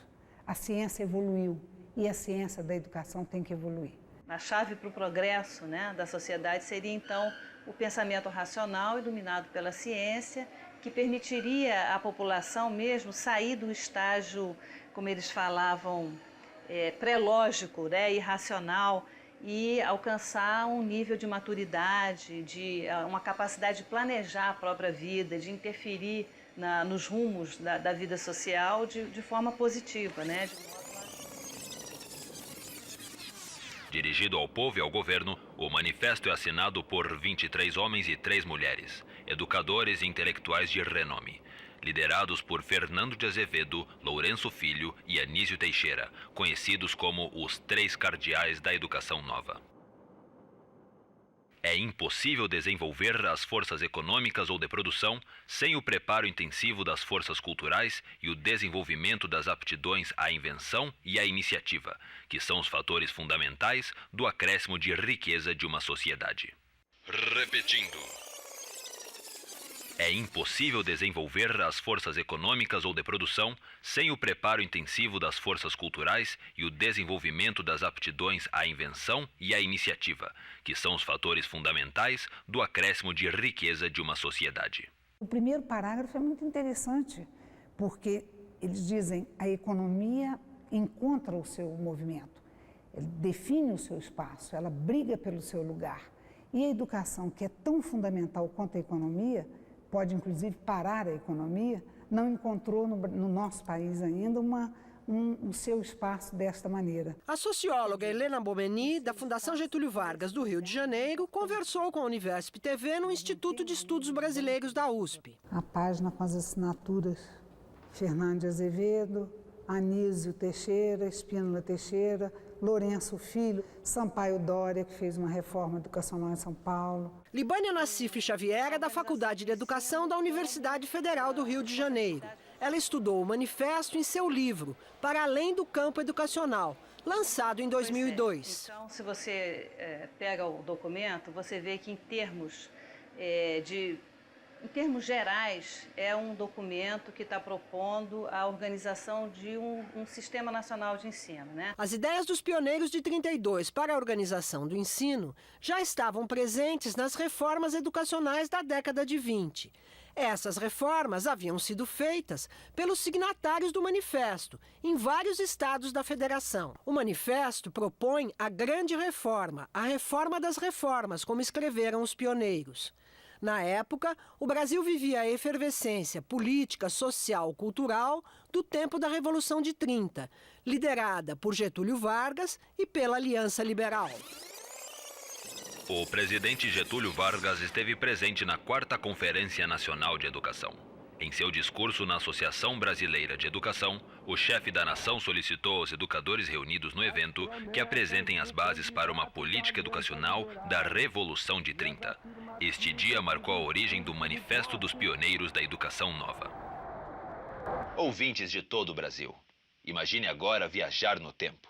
A ciência evoluiu e a ciência da educação tem que evoluir. A chave para o progresso da sociedade seria, então, o pensamento racional iluminado pela ciência, que permitiria à população mesmo sair do estágio, como eles falavam, pré-lógico, irracional, e alcançar um nível de maturidade, de uma capacidade de planejar a própria vida, de interferir nos rumos da vida social de forma positiva, Dirigido ao povo e ao governo, o manifesto é assinado por 23 homens e 3 mulheres, educadores e intelectuais de renome, liderados por Fernando de Azevedo, Lourenço Filho e Anísio Teixeira, conhecidos como os 3 cardeais da educação nova. É impossível desenvolver as forças econômicas ou de produção sem o preparo intensivo das forças culturais e o desenvolvimento das aptidões à invenção e à iniciativa, que são os fatores fundamentais do acréscimo de riqueza de uma sociedade. Repetindo. É impossível desenvolver as forças econômicas ou de produção sem o preparo intensivo das forças culturais e o desenvolvimento das aptidões à invenção e à iniciativa, que são os fatores fundamentais do acréscimo de riqueza de uma sociedade. O primeiro parágrafo é muito interessante, porque eles dizem a economia encontra o seu movimento, ela define o seu espaço, ela briga pelo seu lugar. E a educação, que é tão fundamental quanto a economia, pode inclusive parar a economia, não encontrou no nosso país ainda o seu espaço desta maneira. A socióloga Helena Bomeni, da Fundação Getúlio Vargas do Rio de Janeiro, conversou com a Universip TV no Instituto de Estudos Brasileiros da USP. A página com as assinaturas Fernando de Azevedo, Anísio Teixeira, Espínola Teixeira, Lourenço Filho, Sampaio Dória, que fez uma reforma educacional em São Paulo. Libânia Nassif Xavier é da Faculdade de Educação da Universidade Federal do Rio de Janeiro. Ela estudou o manifesto em seu livro, Para Além do Campo Educacional, lançado em 2002. Então, se você pega o documento, você vê que em termos gerais, é um documento que está propondo a organização de um sistema nacional de ensino, né? As ideias dos pioneiros de 32 para a organização do ensino já estavam presentes nas reformas educacionais da década de 20. Essas reformas haviam sido feitas pelos signatários do manifesto, em vários estados da federação. O manifesto propõe a grande reforma, a reforma das reformas, como escreveram os pioneiros. Na época, o Brasil vivia a efervescência política, social, cultural do tempo da Revolução de 30, liderada por Getúlio Vargas e pela Aliança Liberal. O presidente Getúlio Vargas esteve presente na 4ª Conferência Nacional de Educação. Em seu discurso na Associação Brasileira de Educação, o chefe da nação solicitou aos educadores reunidos no evento que apresentem as bases para uma política educacional da Revolução de 30. Este dia marcou a origem do Manifesto dos Pioneiros da Educação Nova. Ouvintes de todo o Brasil, imagine agora viajar no tempo.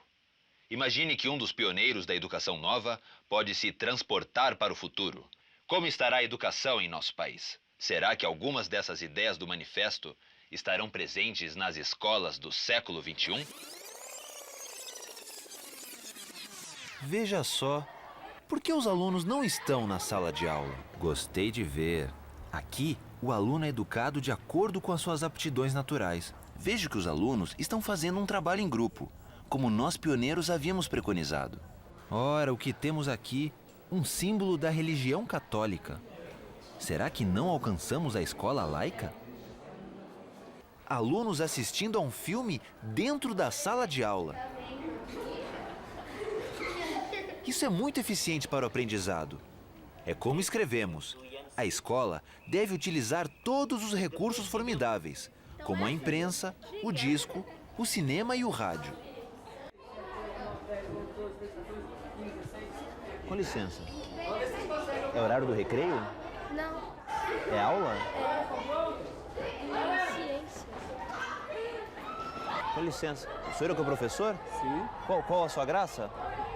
Imagine que um dos pioneiros da Educação Nova pode se transportar para o futuro. Como estará a educação em nosso país? Será que algumas dessas ideias do manifesto estarão presentes nas escolas do século XXI? Veja só, por que os alunos não estão na sala de aula? Gostei de ver. Aqui, o aluno é educado de acordo com as suas aptidões naturais. Vejo que os alunos estão fazendo um trabalho em grupo, como nós pioneiros havíamos preconizado. Ora, o que temos aqui? Um símbolo da religião católica. Será que não alcançamos a escola laica? Alunos assistindo a um filme dentro da sala de aula. Isso é muito eficiente para o aprendizado. É como escrevemos. A escola deve utilizar todos os recursos formidáveis, como a imprensa, o disco, o cinema e o rádio. Com licença. É horário do recreio? Não. É aula? É ciências. Com licença. O senhor é o professor? Sim. Qual a sua graça?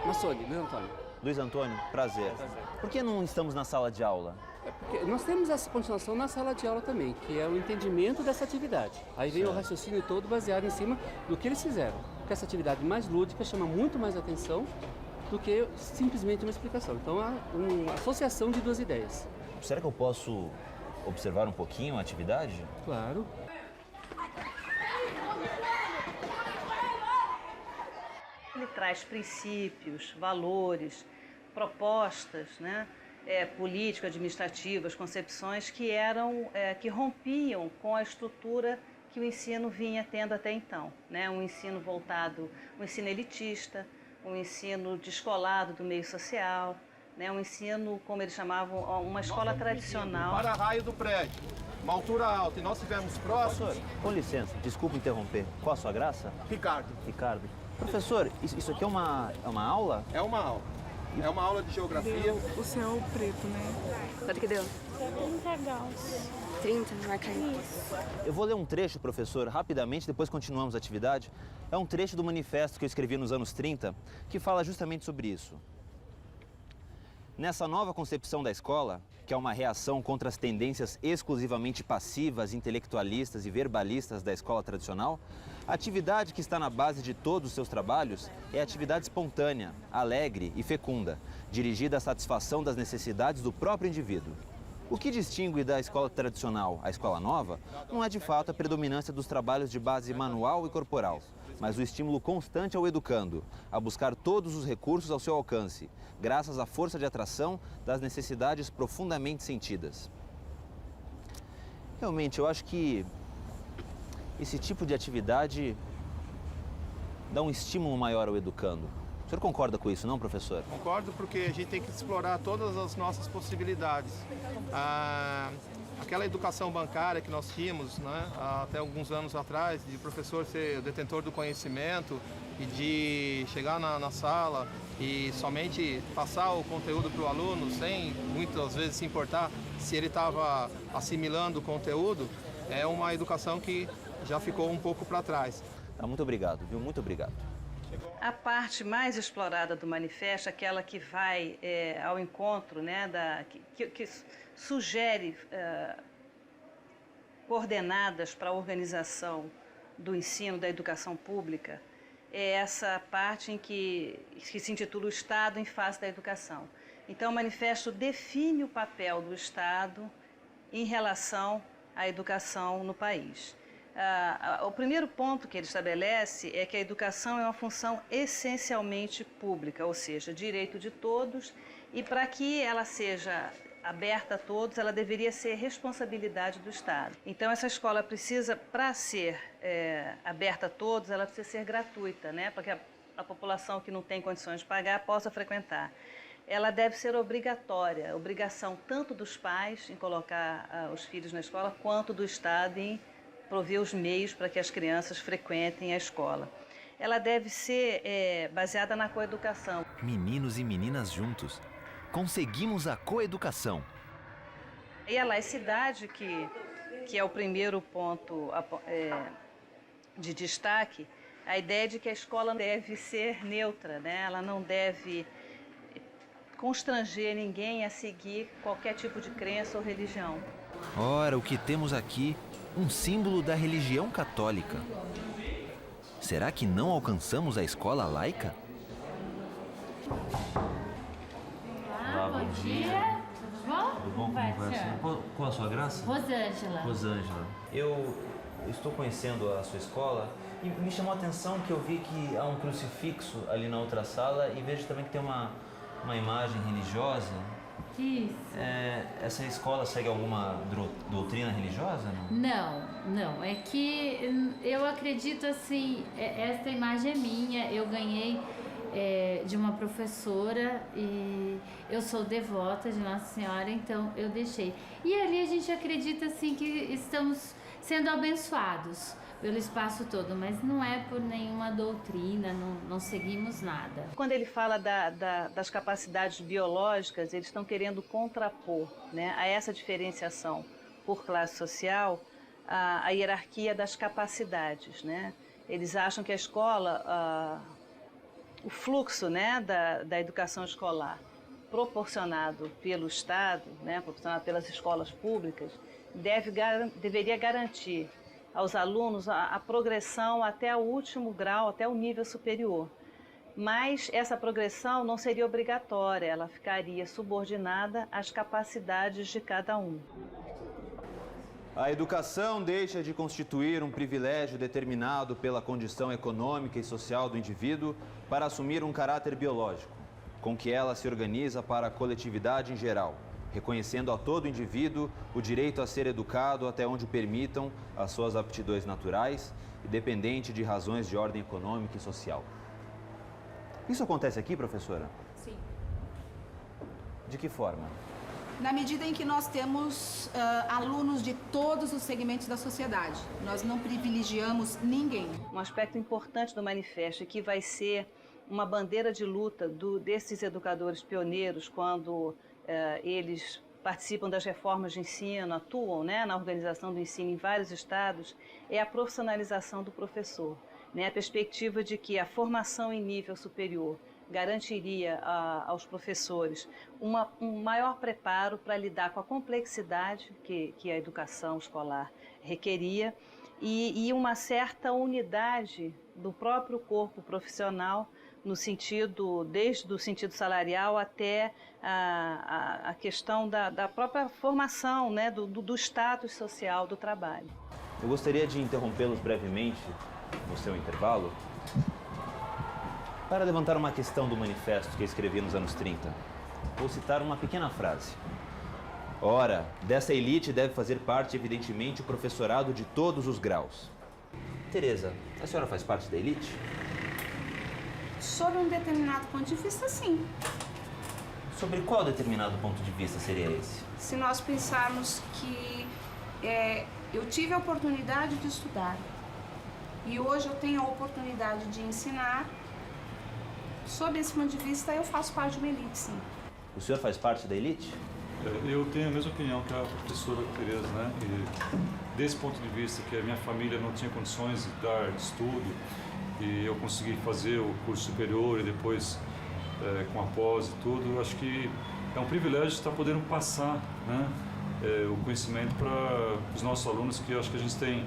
Massoni, Luiz Antônio. Luiz Antônio, prazer. Por que não estamos na sala de aula? É porque nós temos essa continuação na sala de aula também, que é o entendimento dessa atividade. Aí vem o raciocínio todo baseado em cima do que eles fizeram. Porque essa atividade mais lúdica chama muito mais atenção do que simplesmente uma explicação. Então, há uma associação de duas ideias. Será que eu posso observar um pouquinho a atividade? Claro. Ele traz princípios, valores, propostas, né, político-administrativas, concepções que rompiam com a estrutura que o ensino vinha tendo até então, né? Um ensino voltado, um ensino elitista, um ensino descolado do meio social, né? Um ensino, como eles chamavam, uma escola tradicional. Para-raio do prédio, uma altura alta, e nós tivemos próximos... Professor, com licença, desculpa interromper. Qual a sua graça? Ricardo. Ricardo. Professor, isso aqui é uma aula? É uma aula. É uma aula de geografia. Deu o céu preto, né? Quanto que deu? 30 graus. 30, marca aí. Eu vou ler um trecho, professor, rapidamente, depois continuamos a atividade. É um trecho do manifesto que eu escrevi nos anos 30, que fala justamente sobre isso. Nessa nova concepção da escola, que é uma reação contra as tendências exclusivamente passivas, intelectualistas e verbalistas da escola tradicional, a atividade que está na base de todos os seus trabalhos é a atividade espontânea, alegre e fecunda, dirigida à satisfação das necessidades do próprio indivíduo. O que distingue da escola tradicional à escola nova não é de fato a predominância dos trabalhos de base manual e corporal, mas o estímulo constante ao educando, a buscar todos os recursos ao seu alcance, graças à força de atração das necessidades profundamente sentidas. Realmente, eu acho que esse tipo de atividade dá um estímulo maior ao educando. O senhor concorda com isso, não, professor? Concordo, porque a gente tem que explorar todas as nossas possibilidades. Aquela educação bancária que nós tínhamos, né, até alguns anos atrás, de professor ser o detentor do conhecimento e de chegar na sala e somente passar o conteúdo para o aluno sem muitas vezes se importar se ele estava assimilando o conteúdo, é uma educação que já ficou um pouco para trás. Muito obrigado, viu? Muito obrigado. A parte mais explorada do manifesto, aquela que vai ao encontro, né, que sugere coordenadas para a organização do ensino, da educação pública, é essa parte em que se intitula o Estado em face da educação. Então, o manifesto define o papel do Estado em relação à educação no país. O primeiro ponto que ele estabelece é que a educação é uma função essencialmente pública, ou seja, direito de todos, e para que ela seja aberta a todos, ela deveria ser responsabilidade do Estado. Então, essa escola precisa, para ser aberta a todos, ela precisa ser gratuita, né? Para que a população que não tem condições de pagar possa frequentar. Ela deve ser obrigatória, obrigação tanto dos pais em colocar os filhos na escola, quanto do Estado em prover os meios para que as crianças frequentem a escola. Ela deve ser baseada na coeducação. Meninos e meninas juntos. Conseguimos a coeducação. E a laicidade, que é o primeiro ponto de destaque, a ideia de que a escola deve ser neutra, né? Ela não deve constranger ninguém a seguir qualquer tipo de crença ou religião. Ora, o que temos aqui? Um símbolo da religião católica. Será que não alcançamos a escola laica? Olá, bom dia. Tudo bom? Tudo bom? Como vai, senhor? Qual a sua graça? Rosângela. Rosângela. Eu estou conhecendo a sua escola e me chamou a atenção que eu vi que há um crucifixo ali na outra sala e vejo também que tem uma imagem religiosa. Isso. Essa escola segue alguma doutrina religiosa? Não. É que eu acredito assim, essa imagem é minha, eu ganhei de uma professora e eu sou devota de Nossa Senhora, então eu deixei. E ali a gente acredita assim que estamos sendo abençoados pelo espaço todo, mas não é por nenhuma doutrina, não seguimos nada. Quando ele fala das capacidades biológicas, eles estão querendo contrapor, né, a essa diferenciação por classe social a hierarquia das capacidades, né? Eles acham que a escola, o fluxo, né, da educação escolar proporcionado pelo Estado, né, proporcionado pelas escolas públicas, deveria garantir aos alunos a progressão até o último grau, até o nível superior. Mas essa progressão não seria obrigatória, ela ficaria subordinada às capacidades de cada um. A educação deixa de constituir um privilégio determinado pela condição econômica e social do indivíduo para assumir um caráter biológico, com que ela se organiza para a coletividade em geral, reconhecendo a todo indivíduo o direito a ser educado até onde o permitam as suas aptidões naturais, independente de razões de ordem econômica e social. Isso acontece aqui, professora? Sim. De que forma? Na medida em que nós temos alunos de todos os segmentos da sociedade. Nós não privilegiamos ninguém. Um aspecto importante do manifesto que vai ser uma bandeira de luta desses educadores pioneiros quando eles participam das reformas de ensino, atuam, né, na organização do ensino em vários estados, é a profissionalização do professor, né, a perspectiva de que a formação em nível superior garantiria aos professores um maior preparo para lidar com a complexidade que a educação escolar requeria e uma certa unidade do próprio corpo profissional no sentido, desde o sentido salarial até a questão da própria formação, né, do status social do trabalho. Eu gostaria de interrompê-los brevemente no seu intervalo para levantar uma questão do manifesto que eu escrevi nos anos 30. Vou citar uma pequena frase. Ora, dessa elite deve fazer parte, evidentemente, o professorado de todos os graus. Tereza, a senhora faz parte da elite? Sobre um determinado ponto de vista, sim. Sobre qual determinado ponto de vista seria esse? Se nós pensarmos que eu tive a oportunidade de estudar e hoje eu tenho a oportunidade de ensinar, sob esse ponto de vista, eu faço parte de uma elite, sim. O senhor faz parte da elite? Eu tenho a mesma opinião que a professora Tereza, né? E desse ponto de vista, que a minha família não tinha condições de dar estudo, e eu consegui fazer o curso superior e depois com a pós e tudo, acho que é um privilégio estar podendo passar, né, o conhecimento para os nossos alunos, que eu acho que a gente tem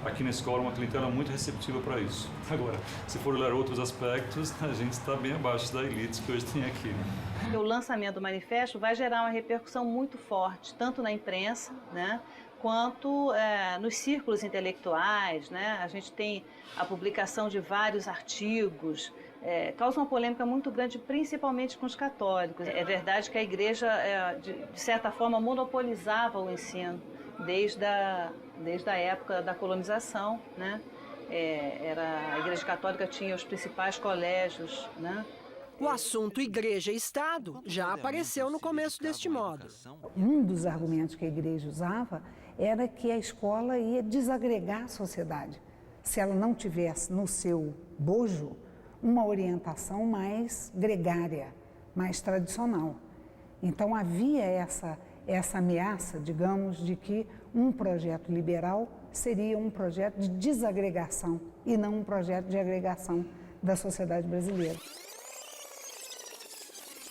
aqui na escola uma clientela muito receptiva para isso. Agora, se for olhar outros aspectos, a gente está bem abaixo da elite que hoje tem aqui, né? O lançamento do manifesto vai gerar uma repercussão muito forte, tanto na imprensa, né, quanto nos círculos intelectuais, né? A gente tem a publicação de vários artigos, causa uma polêmica muito grande, principalmente com os católicos. É verdade que a igreja, de certa forma, monopolizava o ensino desde a época da colonização, né? A igreja católica tinha os principais colégios, né? O assunto igreja e Estado já apareceu no começo deste modo. Um dos argumentos que a igreja usava era que a escola ia desagregar a sociedade, se ela não tivesse no seu bojo uma orientação mais gregária, mais tradicional. Então havia essa ameaça, digamos, de que um projeto liberal seria um projeto de desagregação e não um projeto de agregação da sociedade brasileira.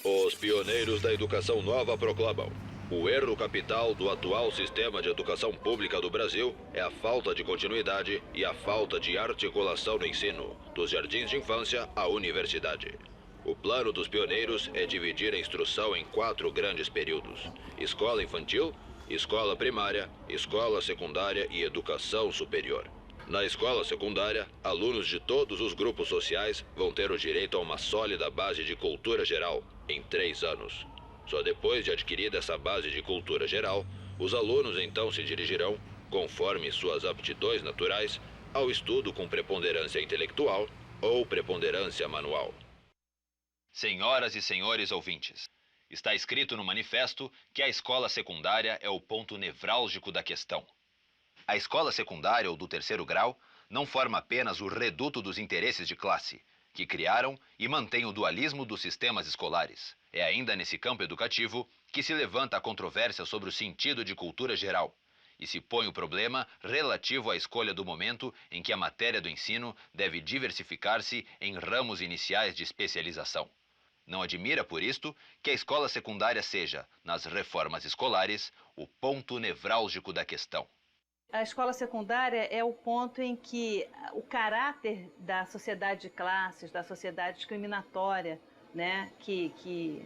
Os pioneiros da educação nova proclamam: o erro capital do atual sistema de educação pública do Brasil é a falta de continuidade e a falta de articulação no ensino, dos jardins de infância à universidade. O plano dos pioneiros é dividir a instrução em 4 grandes períodos: escola infantil, escola primária, escola secundária e educação superior. Na escola secundária, alunos de todos os grupos sociais vão ter o direito a uma sólida base de cultura geral em 3 anos. Só depois de adquirida essa base de cultura geral, os alunos então se dirigirão, conforme suas aptidões naturais, ao estudo com preponderância intelectual ou preponderância manual. Senhoras e senhores ouvintes, está escrito no manifesto que a escola secundária é o ponto nevrálgico da questão. A escola secundária ou do 3º grau não forma apenas o reduto dos interesses de classe, que criaram e mantém o dualismo dos sistemas escolares. É ainda nesse campo educativo que se levanta a controvérsia sobre o sentido de cultura geral e se põe o problema relativo à escolha do momento em que a matéria do ensino deve diversificar-se em ramos iniciais de especialização. Não admira, por isto, que a escola secundária seja, nas reformas escolares, o ponto nevrálgico da questão. A escola secundária é o ponto em que o caráter da sociedade de classes, da sociedade discriminatória, né, que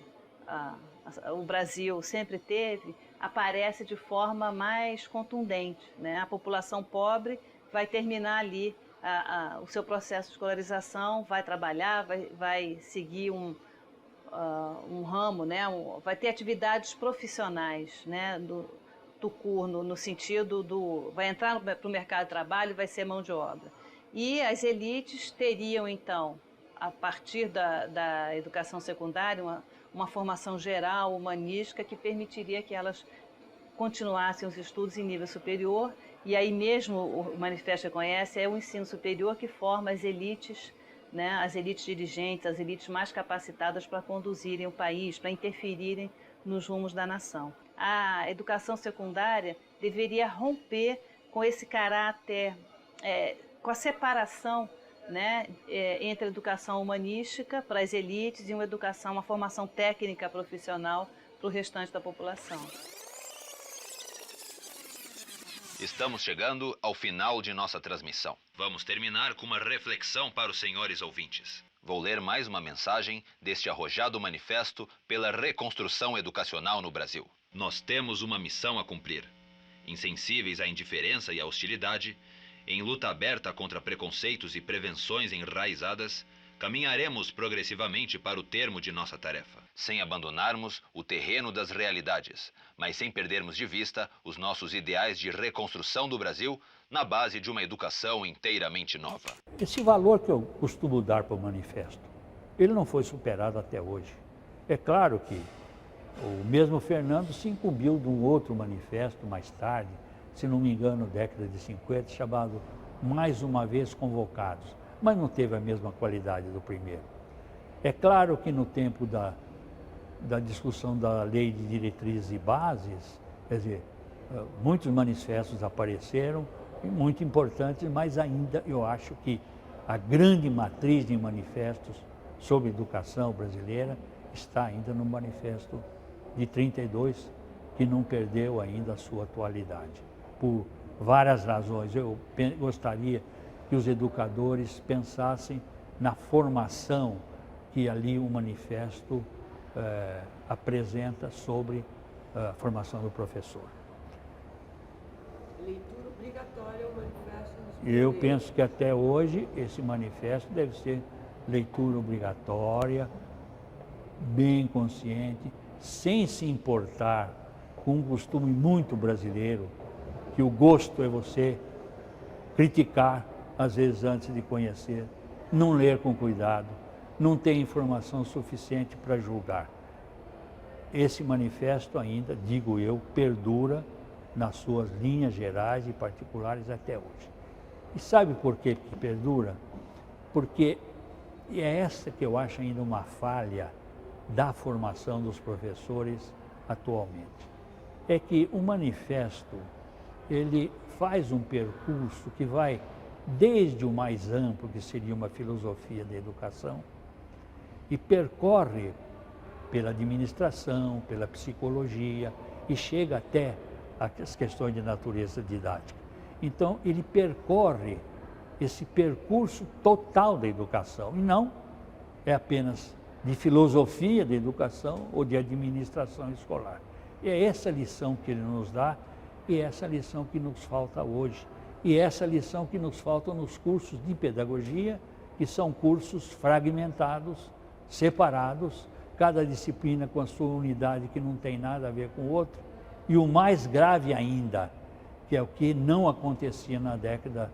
o Brasil sempre teve, aparece de forma mais contundente, né? A população pobre vai terminar ali o seu processo de escolarização, vai trabalhar, vai seguir um ramo, né? Vai ter atividades profissionais, né? do curso, no sentido vai entrar para o mercado de trabalho e vai ser mão de obra. E as elites teriam, então, a partir da educação secundária, uma formação geral, humanística, que permitiria que elas continuassem os estudos em nível superior. E aí mesmo o manifesto reconhece, é o ensino superior que forma as elites, né, as elites dirigentes, as elites mais capacitadas para conduzirem o país, para interferirem nos rumos da nação. A educação secundária deveria romper com esse caráter, com a separação, né, entre a educação humanística para as elites e uma formação técnica profissional para o restante da população. Estamos chegando ao final de nossa transmissão. Vamos terminar com uma reflexão para os senhores ouvintes. Vou ler mais uma mensagem deste arrojado manifesto pela reconstrução educacional no Brasil. Nós temos uma missão a cumprir. Insensíveis à indiferença e à hostilidade, em luta aberta contra preconceitos e prevenções enraizadas, caminharemos progressivamente para o termo de nossa tarefa, sem abandonarmos o terreno das realidades, mas sem perdermos de vista os nossos ideais de reconstrução do Brasil na base de uma educação inteiramente nova. Esse valor que eu costumo dar para o manifesto, ele não foi superado até hoje. É claro que o mesmo Fernando se incumbiu de um outro manifesto mais tarde, se não me engano, década de 50, chamado Mais Uma Vez Convocados, mas não teve a mesma qualidade do primeiro. É claro que no tempo da discussão da Lei de Diretrizes e Bases, quer dizer, muitos manifestos apareceram, muito importantes, mas ainda eu acho que a grande matriz de manifestos sobre educação brasileira está ainda no manifesto de 32, que não perdeu ainda a sua atualidade. Por várias razões, eu gostaria que os educadores pensassem na formação que ali o manifesto apresenta sobre a formação do professor. Leitura obrigatória ao manifesto. Eu penso que até hoje esse manifesto deve ser leitura obrigatória, bem consciente, sem se importar com um costume muito brasileiro, que o gosto é você criticar, às vezes antes de conhecer, não ler com cuidado, não ter informação suficiente para julgar. Esse manifesto ainda, digo eu, perdura nas suas linhas gerais e particulares até hoje. E sabe por que perdura? Porque é essa que eu acho ainda uma falha da formação dos professores atualmente. É que o manifesto, ele faz um percurso que vai desde o mais amplo, que seria uma filosofia da educação, e percorre pela administração, pela psicologia, e chega até as questões de natureza didática. Então, ele percorre esse percurso total da educação, e não é apenas de filosofia da educação ou de administração escolar. É essa lição que ele nos dá, e é essa lição que nos falta hoje. E é essa lição que nos falta nos cursos de pedagogia, que são cursos fragmentados, separados, cada disciplina com a sua unidade que não tem nada a ver com o outro. E o mais grave ainda, que é o que não acontecia na década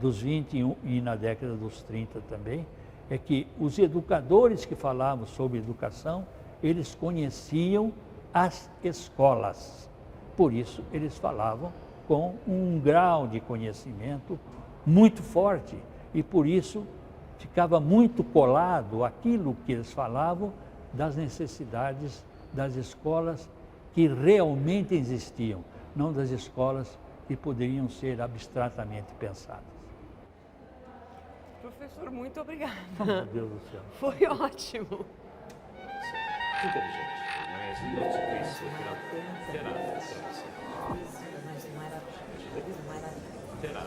dos 20 e na década dos 30 também, é que os educadores que falavam sobre educação, eles conheciam as escolas. Por isso, eles falavam com um grau de conhecimento muito forte e, por isso, ficava muito colado aquilo que eles falavam das necessidades das escolas que realmente existiam, não das escolas que poderiam ser abstratamente pensadas. Professor, muito obrigada. Meu Deus do céu. Foi ótimo. Inteligente, mas não se pensa que não terá.